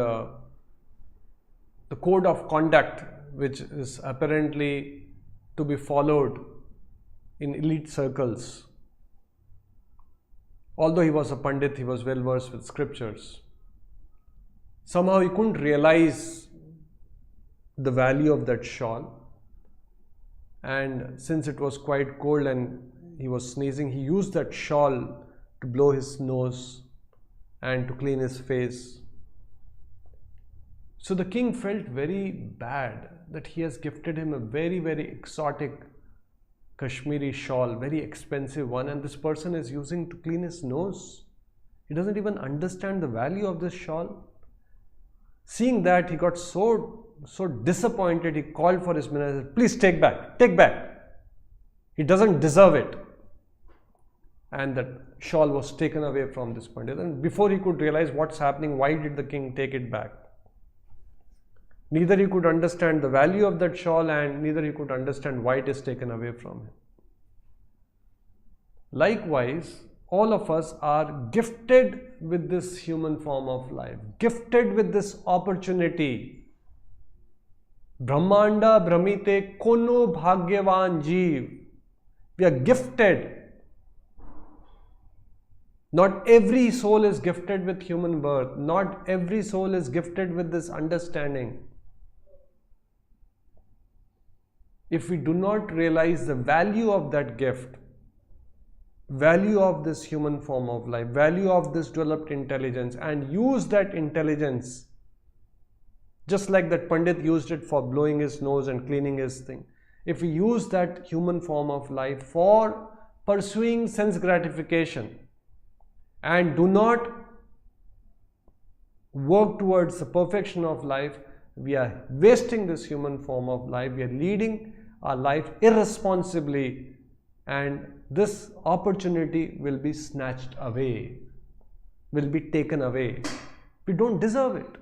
the code of conduct, which is apparently to be followed in elite circles. Although he was a Pandit, he was well versed with scriptures. Somehow he couldn't realize the value of that shawl, and since it was quite cold and he was sneezing, he used that shawl to blow his nose and to clean his face. So the king felt very bad that he has gifted him a very, very exotic Kashmiri shawl, very expensive one, and this person is using to clean his nose. He doesn't even understand the value of this shawl. Seeing that, he got so disappointed, he called for his minister, please take back. He doesn't deserve it. And that shawl was taken away from this Pandit. And before he could realize what's happening, why did the king take it back? Neither he could understand the value of that shawl, and neither he could understand why it is taken away from him. Likewise, all of us are gifted with this human form of life, gifted with this opportunity. Brahmanda Brahmite Kono Bhagyavan Jeev. We are gifted. Not every soul is gifted with human birth. Not every soul is gifted with this understanding. If we do not realize the value of that gift, value of this human form of life, value of this developed intelligence, and use that intelligence, just like that Pandit used it for blowing his nose and cleaning his thing. If we use that human form of life for pursuing sense gratification, and do not work towards the perfection of life, we are wasting this human form of life. We are leading our life irresponsibly, and this opportunity will be snatched away, will be taken away. We don't deserve it.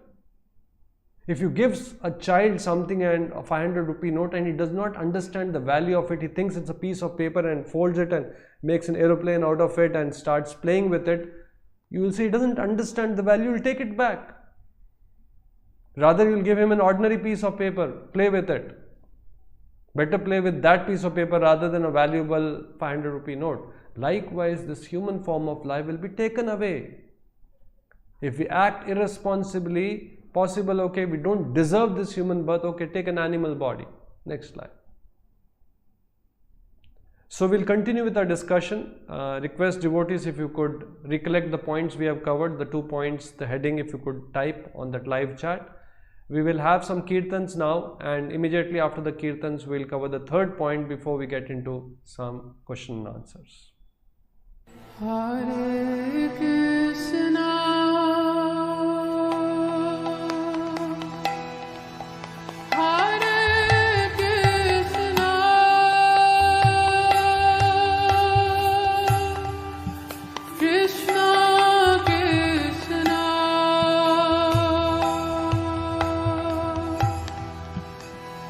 If you give a child something and a 500 rupee note and he does not understand the value of it, he thinks it's a piece of paper and folds it and makes an aeroplane out of it and starts playing with it, you will say he doesn't understand the value, you'll take it back. Rather, you'll give him an ordinary piece of paper, play with it. Better play with that piece of paper rather than a valuable 500 rupee note. Likewise, this human form of life will be taken away. If we act irresponsibly, possible, okay, we don't deserve this human birth, okay, take an animal body. Next slide. So we'll continue with our discussion. Request devotees, if you could recollect the points we have covered, the 2 points, the heading, if you could type on that live chat. We will have some kirtans now, and immediately after the kirtans we'll cover the 3rd point before we get into some question and answers. Hare Krishna, Hare Krishna, Krishna Krishna,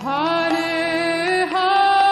Hare Hare,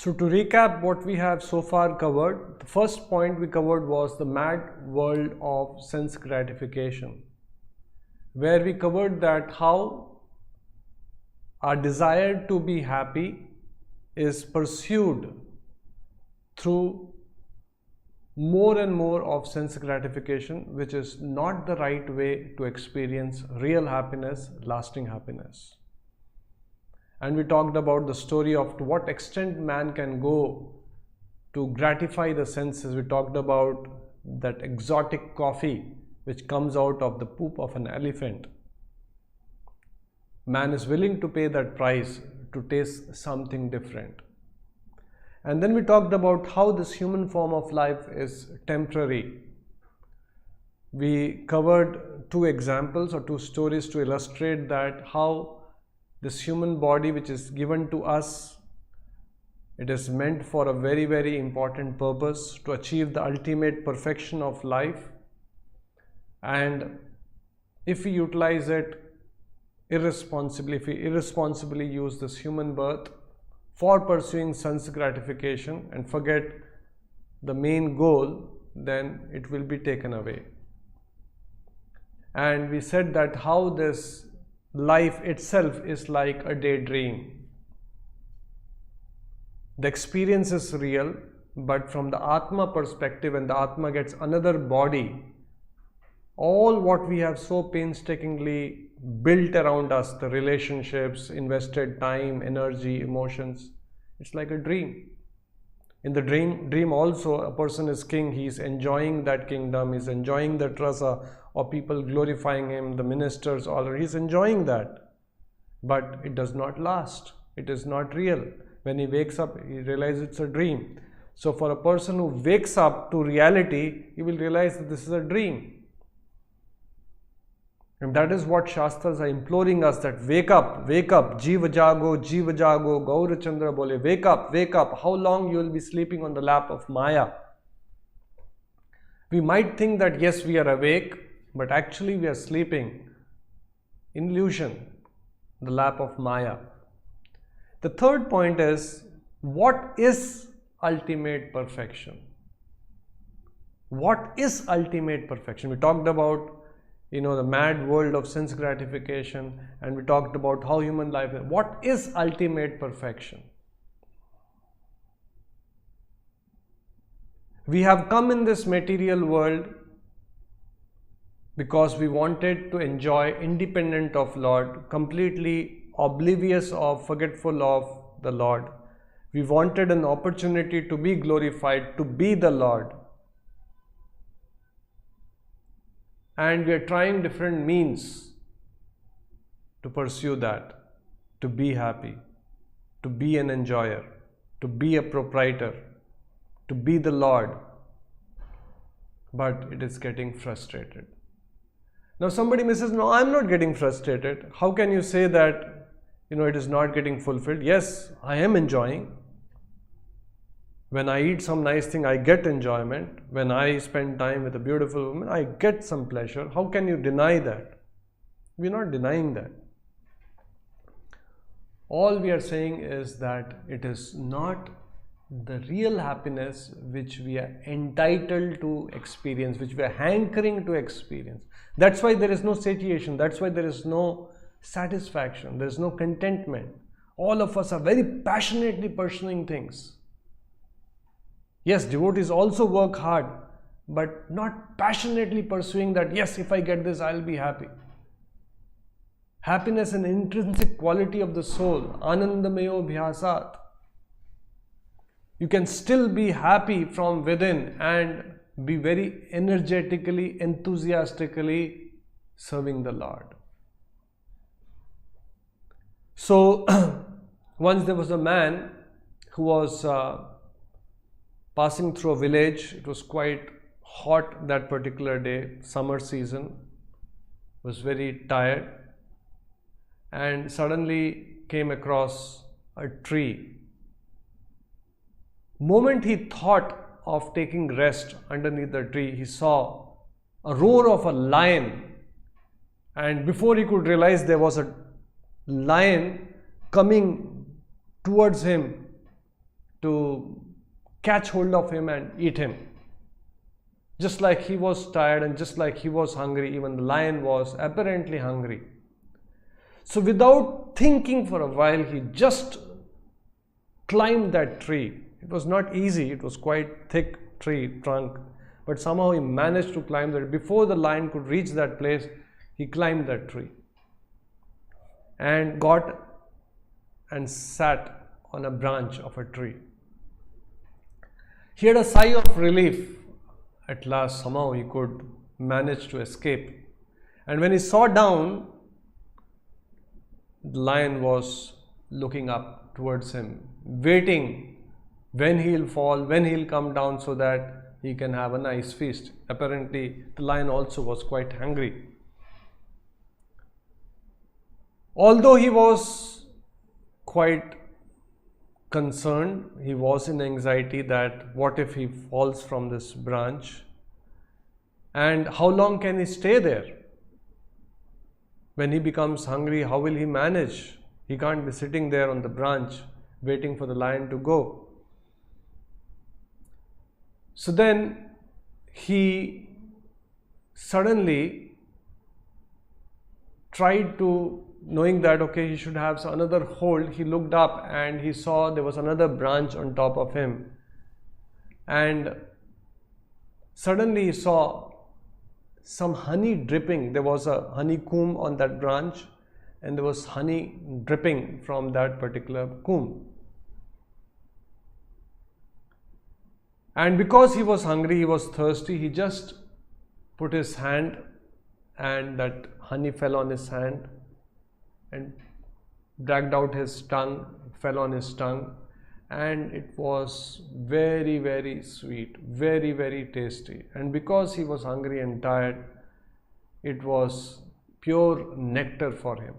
So to recap what we have so far covered, the first point we covered was the mad world of sense gratification, where we covered that how our desire to be happy is pursued through more and more of sense gratification, which is not the right way to experience real happiness, lasting happiness. And we talked about the story of to what extent man can go to gratify the senses. We talked about that exotic coffee which comes out of the poop of an elephant. Man is willing to pay that price to taste something different. And then we talked about how this human form of life is temporary. We covered two examples or two stories to illustrate that how this human body which is given to us, it is meant for a very, very important purpose to achieve the ultimate perfection of life. And if we utilize it irresponsibly, if we irresponsibly use this human birth for pursuing sense gratification and forget the main goal, then it will be taken away. And we said that how this life itself is like a daydream. The experience is real, but from the Atma perspective, when the Atma gets another body, all what we have so painstakingly built around us, the relationships, invested time, energy, emotions, it's like a dream. In the dream also, a person is king, he is enjoying that kingdom, he is enjoying the rasa, or people glorifying him, the ministers, all, he is enjoying that. But it does not last, it is not real. When he wakes up, he realizes it's a dream. So for a person who wakes up to reality, he will realize that this is a dream. And that is what Shastras are imploring us, that wake up, Jiva Jago, Gaura Chandra bole, wake up. How long you will be sleeping on the lap of Maya? We might think that yes, we are awake, but actually we are sleeping. Illusion, the lap of Maya. The third point is, what is ultimate perfection? What is ultimate perfection? We talked about the mad world of sense gratification, and we talked about how human life is. What is ultimate perfection? We have come in this material world because we wanted to enjoy independent of Lord, completely oblivious of, forgetful of the Lord. We wanted an opportunity to be glorified, to be the Lord. And we are trying different means to pursue that, to be happy, to be an enjoyer, to be a proprietor, to be the Lord. But it is getting frustrated. Now somebody may say, no, I'm not getting frustrated. How can you say that, it is not getting fulfilled? Yes, I am enjoying. When I eat some nice thing, I get enjoyment. When I spend time with a beautiful woman, I get some pleasure. How can you deny that? We are not denying that. All we are saying is that it is not the real happiness which we are entitled to experience, which we are hankering to experience. That's why there is no satiation. That's why there is no satisfaction. There is no contentment. All of us are very passionately pursuing things. Yes, devotees also work hard, but not passionately pursuing that, yes, if I get this, I'll be happy. Happiness is an intrinsic quality of the soul. Anandamayo bhyasat. You can still be happy from within and be very energetically, enthusiastically serving the Lord. So, once there was a man who was passing through a village. It was quite hot that particular day, summer season, was very tired, and suddenly came across a tree. Moment he thought of taking rest underneath the tree, he saw a roar of a lion, and before he could realize, there was a lion coming towards him to catch hold of him and eat him. Just like he was tired and just like he was hungry, even the lion was apparently hungry. So without thinking for a while, he just climbed that tree. It was not easy, it was quite thick tree trunk, but somehow he managed to climb that. Before the lion could reach that place, he climbed that tree and got and sat on a branch of a tree. He had a sigh of relief. At last, somehow he could manage to escape. And when he saw down, the lion was looking up towards him, waiting when he'll fall, when he'll come down so that he can have a nice feast. Apparently, the lion also was quite hungry. Although he was quite concerned, he was in anxiety that what if he falls from this branch, and how long can he stay there? When he becomes hungry, how will he manage? He can't be sitting there on the branch waiting for the lion to go. So then he suddenly tried to, knowing that okay, he should have another hold, he looked up and he saw there was another branch on top of him, and suddenly he saw some honey dripping. There was a honeycomb on that branch and there was honey dripping from that particular comb. And because he was hungry, he was thirsty, he just put his hand and that honey fell on his hand and dragged out his tongue, fell on his tongue, and it was very, very sweet, very, very tasty. And because he was hungry and tired, it was pure nectar for him.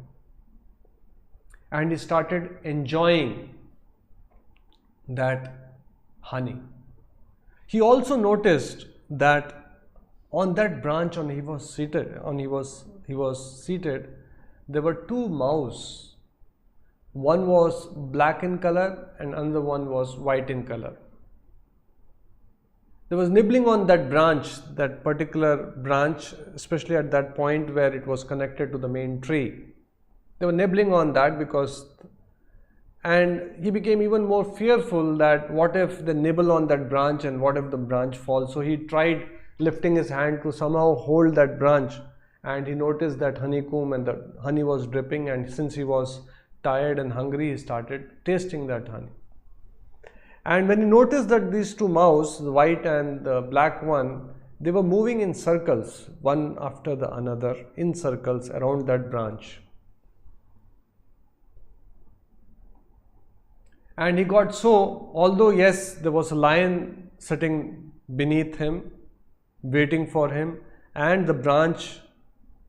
And he started enjoying that honey. He also noticed that on that branch he was seated, there were two mouse. One was black in color and another one was white in color. There was nibbling on that branch, that particular branch, especially at that point where it was connected to the main tree. They were nibbling on that and he became even more fearful that what if they nibble on that branch and what if the branch falls. So he tried lifting his hand to somehow hold that branch, and he noticed that honeycomb and the honey was dripping, and since he was tired and hungry, he started tasting that honey. And when he noticed that these two mouse, the white and the black one, they were moving in circles, one after the another, in circles around that branch. And he got so, although yes, there was a lion sitting beneath him, waiting for him, and the branch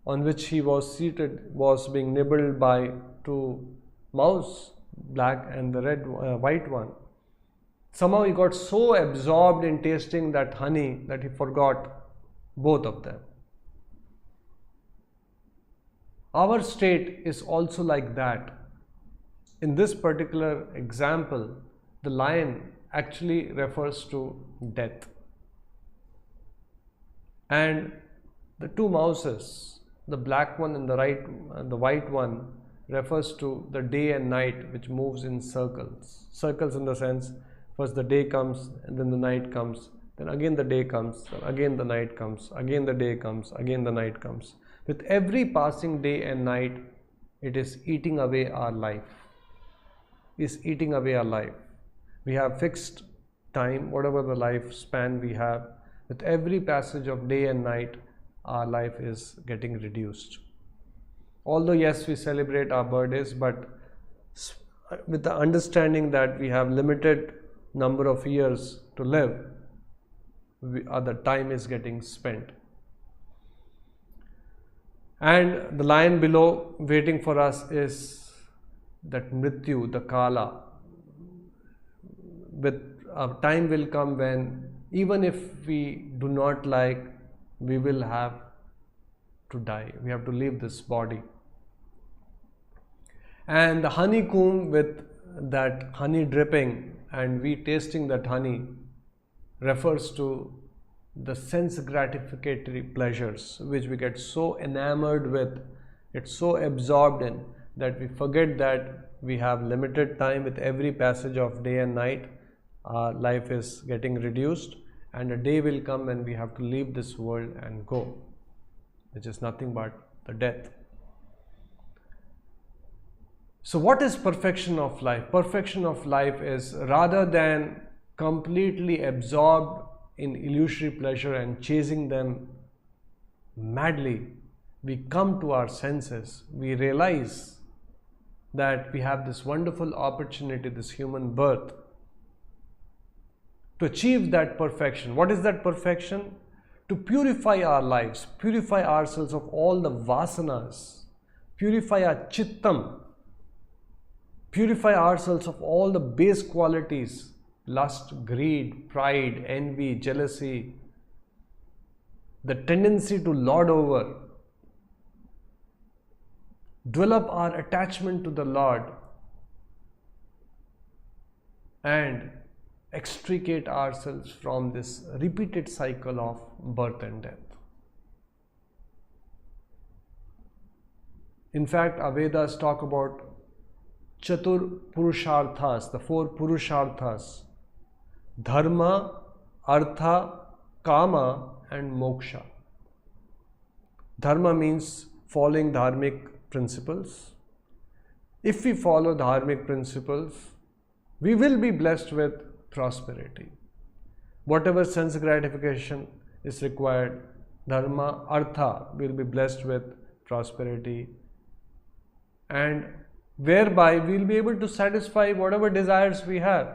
on which he was seated was being nibbled by two mouse, black and the white one. Somehow he got so absorbed in tasting that honey that he forgot both of them. Our state is also like that. In this particular example, the lion actually refers to death. And the two mouses, the black one and the white one, refers to the day and night, which moves in circles. Circles in the sense, first the day comes and then the night comes, then again the day comes, then again the night comes, again the day comes, again the night comes. With every passing day and night, it is eating away our life. Is eating away our life. We have fixed time, whatever the lifespan we have. With every passage of day and night, our life is getting reduced. Although yes, we celebrate our birthdays, but with the understanding that we have limited number of years to live, the time is getting spent. And the lion below waiting for us is that mrityu, the kala. With a time will come when even if we do not like, we will have to die. We have to leave this body. And the honeycomb with that honey dripping and we tasting that honey refers to the sense gratificatory pleasures which we get so enamored with, get so absorbed in, that we forget that we have limited time. With every passage of day and night, our life is getting reduced, and a day will come when we have to leave this world and go, which is nothing but the death. So what is perfection of life? Perfection of life is, rather than completely absorbed in illusory pleasure and chasing them madly, we come to our senses. We realize that we have this wonderful opportunity, this human birth, to achieve that perfection. What is that perfection? To purify our lives, purify ourselves of all the vasanas, purify our chittam, purify ourselves of all the base qualities: lust, greed, pride, envy, jealousy, the tendency to lord over. Develop our attachment to the Lord and extricate ourselves from this repeated cycle of birth and death. In fact, our Vedas talk about Chatur Purusharthas, the four Purusharthas: Dharma, Artha, Kama and Moksha. Dharma means following dharmic principles. If we follow dharmic principles, we will be blessed with prosperity. Whatever sense gratification is required, Dharma, Artha will be blessed with prosperity, and whereby we will be able to satisfy whatever desires we have.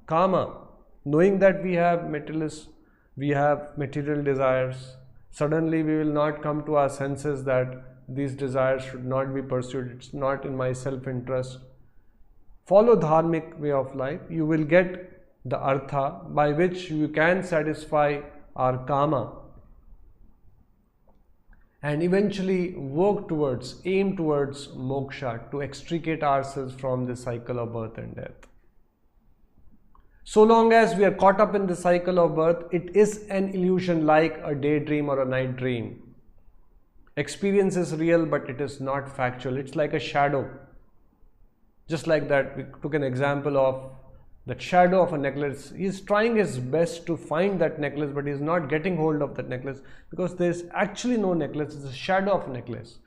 Kama, knowing that we have material desires, suddenly we will not come to our senses that these desires should not be pursued, it's not in my self-interest. Follow dharmic way of life, you will get the artha, by which you can satisfy our kama, and eventually aim towards moksha, to extricate ourselves from the cycle of birth and death. So long as we are caught up in the cycle of birth, it is an illusion, like a daydream or a night dream. Experience is real, but it is not factual. It's like a shadow. Just like that, we took an example of that shadow of a necklace. He's trying his best to find that necklace, but he's not getting hold of that necklace because there's actually no necklace. It's a shadow of a necklace.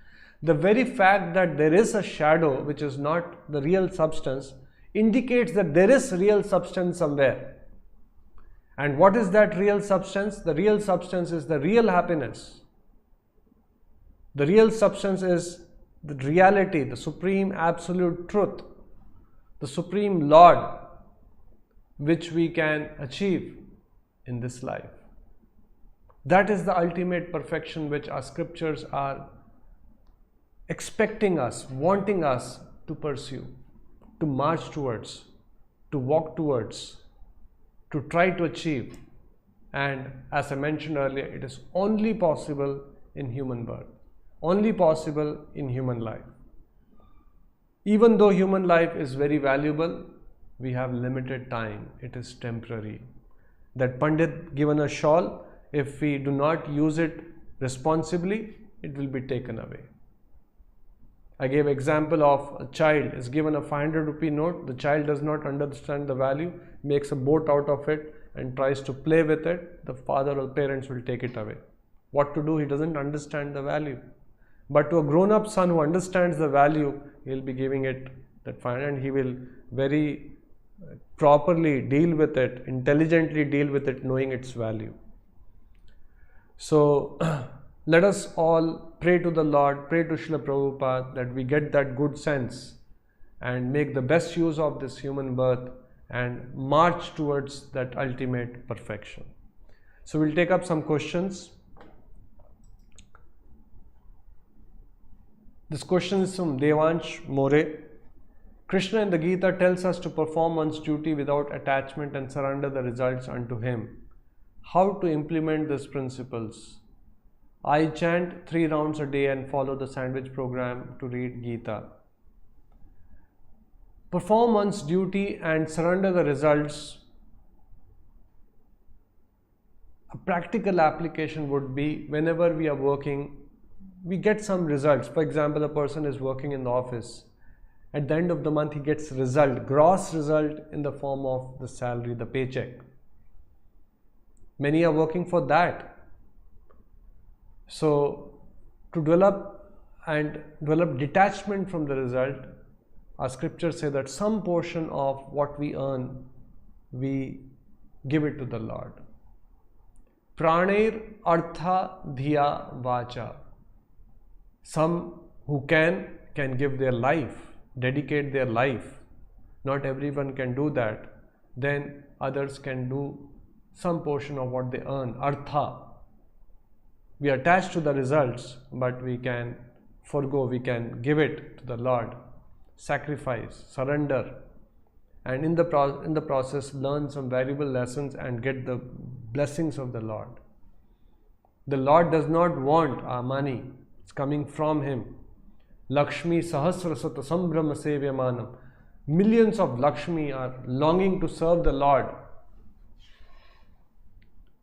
The very fact that there is a shadow, which is not the real substance, indicates that there is real substance somewhere. And what is that real substance? The real substance is the real happiness. The real substance is the reality, the supreme absolute truth, the supreme Lord, which we can achieve in this life. That is the ultimate perfection which our scriptures are expecting us, wanting us to pursue, to march towards, to walk towards, to try to achieve. And as I mentioned earlier, it is only possible in human birth, only possible in human life. Even though human life is very valuable, we have limited time. It is temporary. That Pandit given a shawl, if we do not use it responsibly, it will be taken away. I gave example of a child is given a 500 rupee note. The child does not understand the value, makes a boat out of it and tries to play with it. The father or parents will take it away. What to do? He doesn't understand the value. But to a grown-up son who understands the value, he'll be giving it that 500, and he will very properly deal with it, intelligently deal with it, knowing its value. So let us all pray to the Lord, pray to Srila Prabhupada, that we get that good sense and make the best use of this human birth and march towards that ultimate perfection. So we'll take up some questions. This question is from Devansh More. Krishna in the Gita tells us to perform one's duty without attachment and surrender the results unto him. How to implement these principles? I chant 3 rounds a day and follow the sandwich program to read Gita. perform one's duty and surrender the results, a practical application would be whenever we are working, we get some results. For example, a person is working in the office. At the end of the month, he gets result, gross result in the form of the salary, the paycheck. Many are working for that. So, to develop detachment from the result, our scriptures say that some portion of what we earn, we give it to the Lord. Praner artha dhiya vacha. Some who can give their life, dedicate their life. Not everyone can do that. Then others can do some portion of what they earn. Artha. We are attached to the results, but we can forgo, we can give it to the Lord. Sacrifice, surrender, and in the process learn some valuable lessons and get the blessings of the Lord. The Lord does not want our money. It's coming from Him. Lakshmi sahasrasata sambrahma sevyamanam. Millions of Lakshmi are longing to serve the Lord.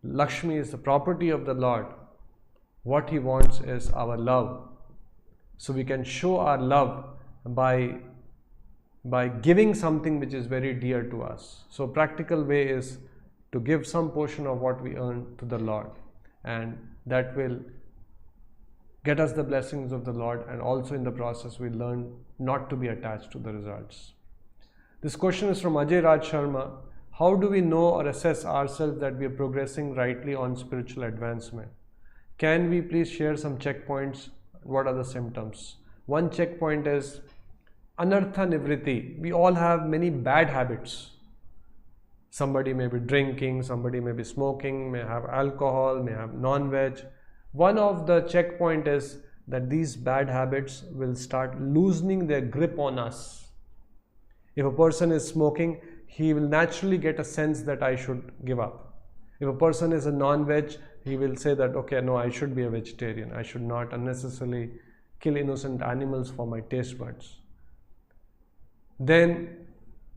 Lakshmi is the property of the Lord. What He wants is our love. So we can show our love by giving something which is very dear to us. So practical way is to give some portion of what we earn to the Lord, and that will get us the blessings of the Lord, and also in the process we learn not to be attached to the results. This question is from Ajay Raj Sharma. How do we know or assess ourselves that we are progressing rightly on spiritual advancement? Can we please share some checkpoints? What are the symptoms? One checkpoint is anartha nivritti. We all have many bad habits. Somebody may be drinking, somebody may be smoking, may have alcohol, may have non-veg. One of the checkpoint is that these bad habits will start loosening their grip on us. If a person is smoking, he will naturally get a sense that I should give up. If a person is a non-veg, he will say that, okay, no, I should be a vegetarian. I should not unnecessarily kill innocent animals for my taste buds. Then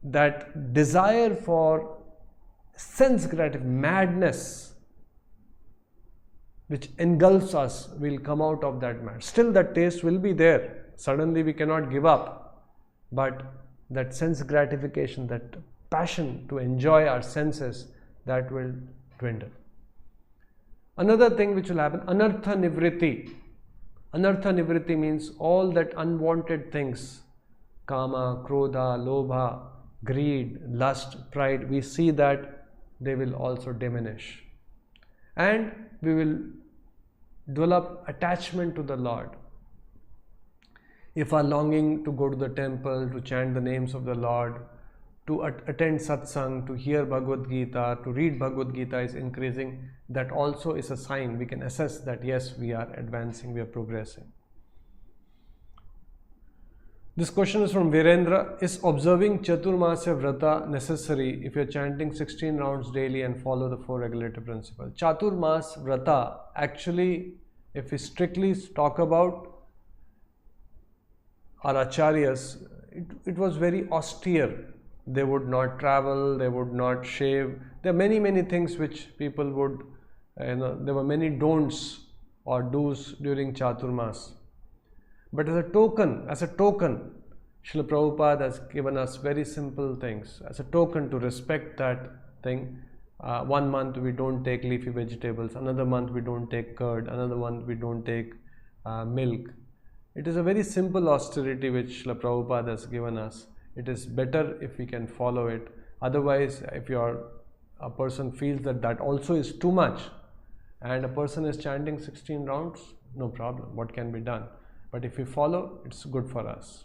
that desire for sense gratification, madness, which engulfs us, will come out of that madness. Still that taste will be there. Suddenly we cannot give up. But that sense gratification, that passion to enjoy our senses, that will dwindle. Another thing which will happen, anartha nivritti. Anartha nivritti means all that unwanted things, kama, krodha, lobha, greed, lust, pride, we see that they will also diminish. And we will develop attachment to the Lord. If our longing to go to the temple, to chant the names of the Lord, to attend satsang, to hear Bhagavad Gita, to read Bhagavad Gita is increasing, that also is a sign. We can assess that yes, we are advancing, we are progressing. This question is from Virendra. Is observing Chaturmasya Vrata necessary if you are chanting 16 rounds daily and follow the 4 regulative principles? Chaturmas Vrata, actually, if we strictly talk about our acharyas, it was very austere. They would not travel, they would not shave. There are many things which people would, there were many don'ts or do's during Chaturmas. But as a token, Srila Prabhupada has given us very simple things. As a token to respect that thing, 1 month we don't take leafy vegetables, another month we don't take curd, another month we don't take milk. It is a very simple austerity which Srila Prabhupada has given us. It is better if we can follow it. Otherwise, if a person feels that also is too much, and a person is chanting 16 rounds, no problem, what can be done? But if we follow, it's good for us.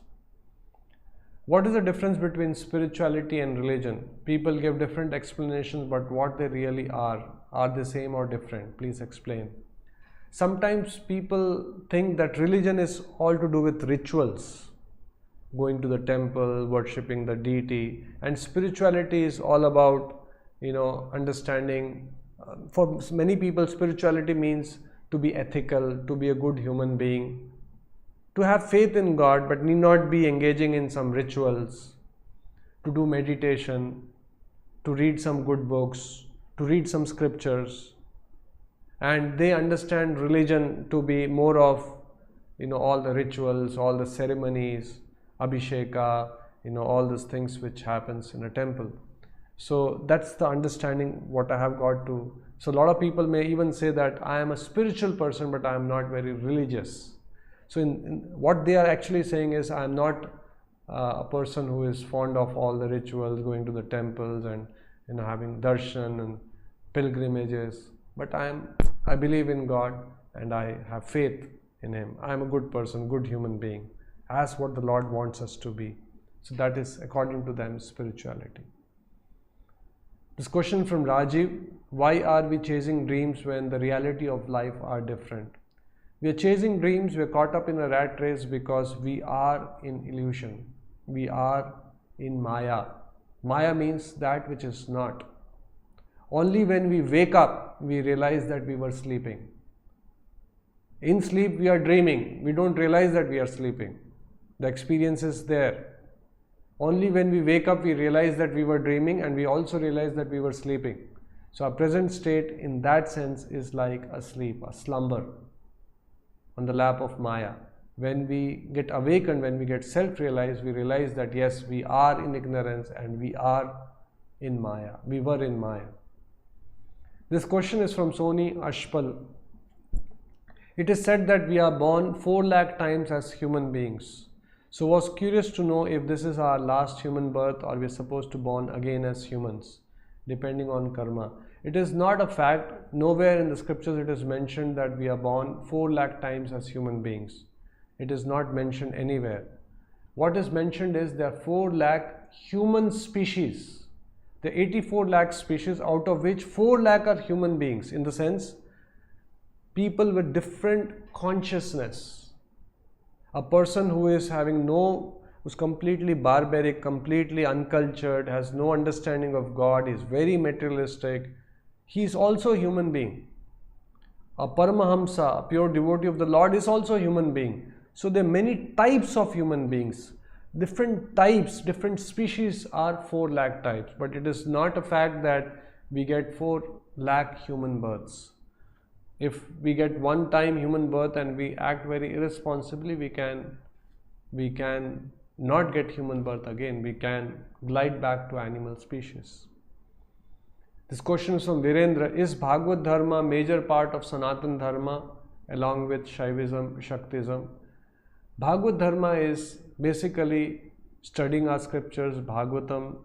What is the difference between spirituality and religion? People give different explanations, but what they really are they same or different? Please explain. Sometimes people think that religion is all to do with rituals, going to the temple, worshipping the deity, and spirituality is all about, understanding. For many people, spirituality means to be ethical, to be a good human being, to have faith in God, but need not be engaging in some rituals. to do meditation, to read some good books, to read some scriptures, and they understand religion to be more of, all the rituals, all the ceremonies, abhisheka, all those things which happens in a temple. So that's the understanding what I have got to. So a lot of people may even say that I am a spiritual person, but I am not very religious. So in what they are actually saying is, I am not a person who is fond of all the rituals, going to the temples and having darshan and pilgrimages, but I believe in God and I have faith in Him. I am a good person, good human being, as what the Lord wants us to be. So that is, according to them, spirituality. This question from Rajiv: why are we chasing dreams when the reality of life are different? We are chasing dreams, we are caught up in a rat race because we are in illusion. We are in Maya. Maya means that which is not. Only when we wake up, we realize that we were sleeping. In sleep, we are dreaming. We don't realize that we are sleeping. The experience is there. Only when we wake up, we realize that we were dreaming, and we also realize that we were sleeping. So our present state in that sense is like a sleep, a slumber on the lap of Maya. When we get awakened, when we get self-realized, we realize that yes, we are in ignorance and we are in Maya. We were in Maya. This question is from Soni Ashpal. It is said that we are born 4 lakh times as human beings. So was curious to know if this is our last human birth or we are supposed to born again as humans, depending on karma. It is not a fact. Nowhere in the scriptures it is mentioned that we are born 4 lakh times as human beings. It is not mentioned anywhere. What is mentioned is there are 4 lakh human species. There are 84 lakh species, out of which 4 lakh are human beings, in the sense people with different consciousness. A person who is who's completely barbaric, completely uncultured, has no understanding of God, is very materialistic, he is also a human being. A Paramahamsa, a pure devotee of the Lord, is also a human being. So there are many types of human beings. Different types, different species are 4 lakh types. But it is not a fact that we get 4 lakh human births. If we get one time human birth and we act very irresponsibly, we can not get human birth again. We can glide back to animal species. This question is from Virendra. Is Bhagavad Dharma a major part of Sanatan Dharma along with Shaivism, Shaktism? Bhagavad Dharma is basically studying our scriptures, Bhagavatam,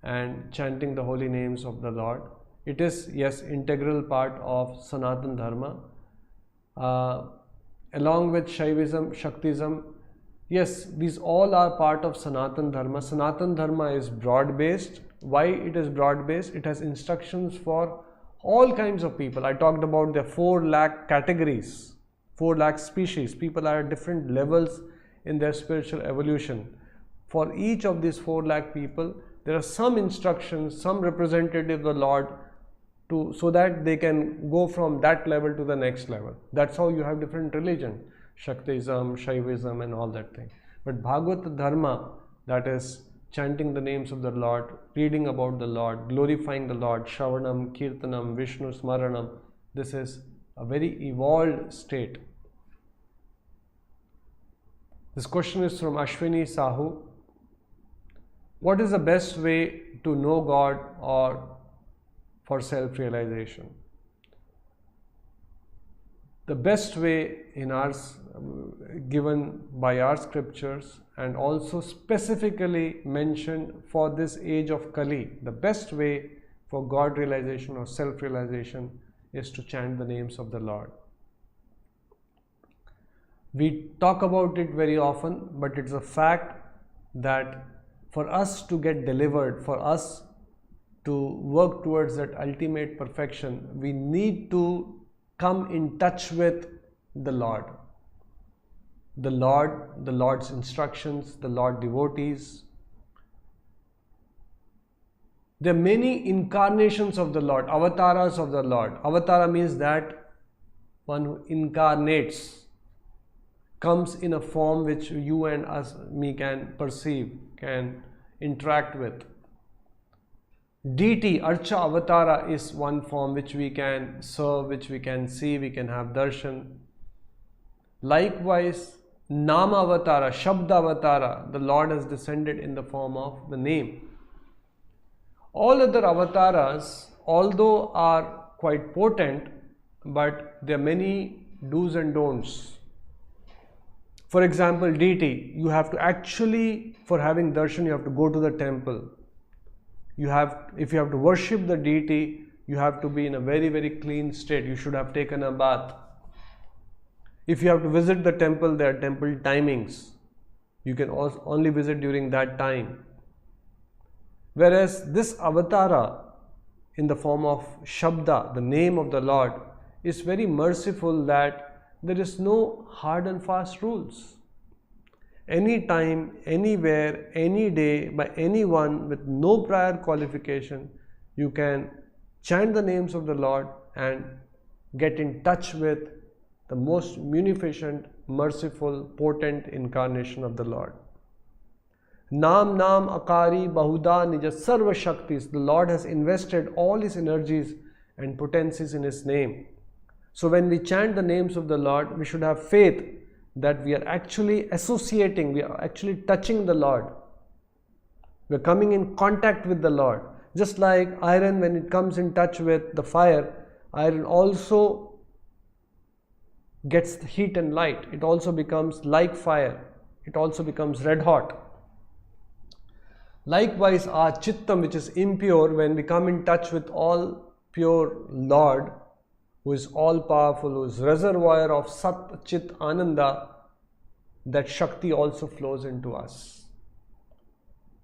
and chanting the holy names of the Lord. It is, yes, integral part of Sanatan Dharma. Along with Shaivism, Shaktism, yes, these all are part of Sanatan Dharma. Sanatan Dharma is broad-based. Why it is broad-based? It has instructions for all kinds of people. I talked about the 4 lakh categories, 4 lakh species. People are at different levels in their spiritual evolution. For each of these 4 lakh people, there are some instructions, some representative of the Lord, so that they can go from that level to the next level. That's how you have different religion, Shaktism, Shaivism and all that thing. But Bhagavad Dharma, that is chanting the names of the Lord, reading about the Lord, glorifying the Lord, Shravanam, Kirtanam, Vishnu Smaranam, this is a very evolved state. This question is from Ashwini Sahu. What is the best way to know God or for self-realization? The best way in ours, given by our scriptures and also specifically mentioned for this age of Kali, the best way for God realization or self-realization is to chant the names of the Lord. We talk about it very often, but it's a fact that for us to get delivered, for us to work towards that ultimate perfection, we need to come in touch with the Lord. The Lord, the Lord's instructions, the Lord devotees. There are many incarnations of the Lord, avatars of the Lord. Avatara means that one who incarnates, comes in a form which you and me can perceive, can interact with. Deity, Archa Avatara is one form which we can serve, which we can see, we can have darshan. Likewise, Nama Avatara, Shabda Avatara, the Lord has descended in the form of the name. All other avatars, although are quite potent, but there are many do's and don'ts. For example, deity, you have to actually, for having darshan, you have to go to the temple. If you have to worship the deity, you have to be in a very, very clean state. You should have taken a bath. If you have to visit the temple, there are temple timings. You can only visit during that time. Whereas this avatara in the form of Shabda, the name of the Lord, is very merciful that there is no hard and fast rules. Anytime, anywhere, any day, by anyone with no prior qualification, you can chant the names of the Lord and get in touch with the most munificent, merciful, potent incarnation of the Lord. Nam Nam Akari Bahuda Nija Sarva Shaktis. The Lord has invested all His energies and potencies in His name. So when we chant the names of the Lord, we should have faith that we are actually associating, we are actually touching the Lord. We are coming in contact with the Lord. Just like iron, when it comes in touch with the fire, iron also gets the heat and light. It also becomes like fire. It also becomes red hot. Likewise, our chittam, which is impure, when we come in touch with all pure Lord, who is all powerful, who is reservoir of Sat Chit Ananda, that Shakti also flows into us.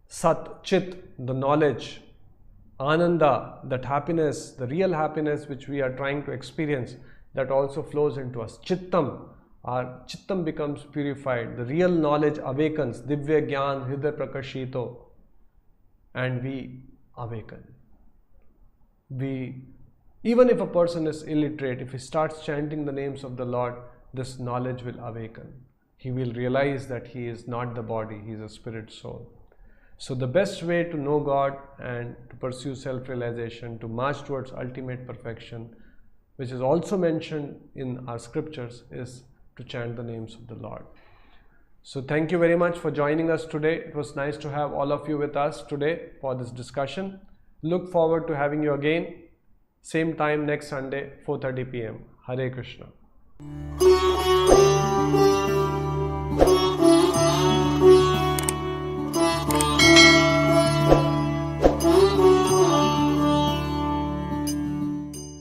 Sat Chit, the knowledge, Ananda, that happiness, the real happiness which we are trying to experience, that also flows into us. Chittam, our chittam becomes purified, the real knowledge awakens, Divya Gyan Hridaya Prakashito, and we awaken. Even if a person is illiterate, if he starts chanting the names of the Lord, this knowledge will awaken. He will realize that he is not the body, he is a spirit soul. So the best way to know God and to pursue self-realization, to march towards ultimate perfection, which is also mentioned in our scriptures, is to chant the names of the Lord. So thank you very much for joining us today. It was nice to have all of you with us today for this discussion. Look forward to having you again. Same time next Sunday, 4:30 p.m. Hare Krishna.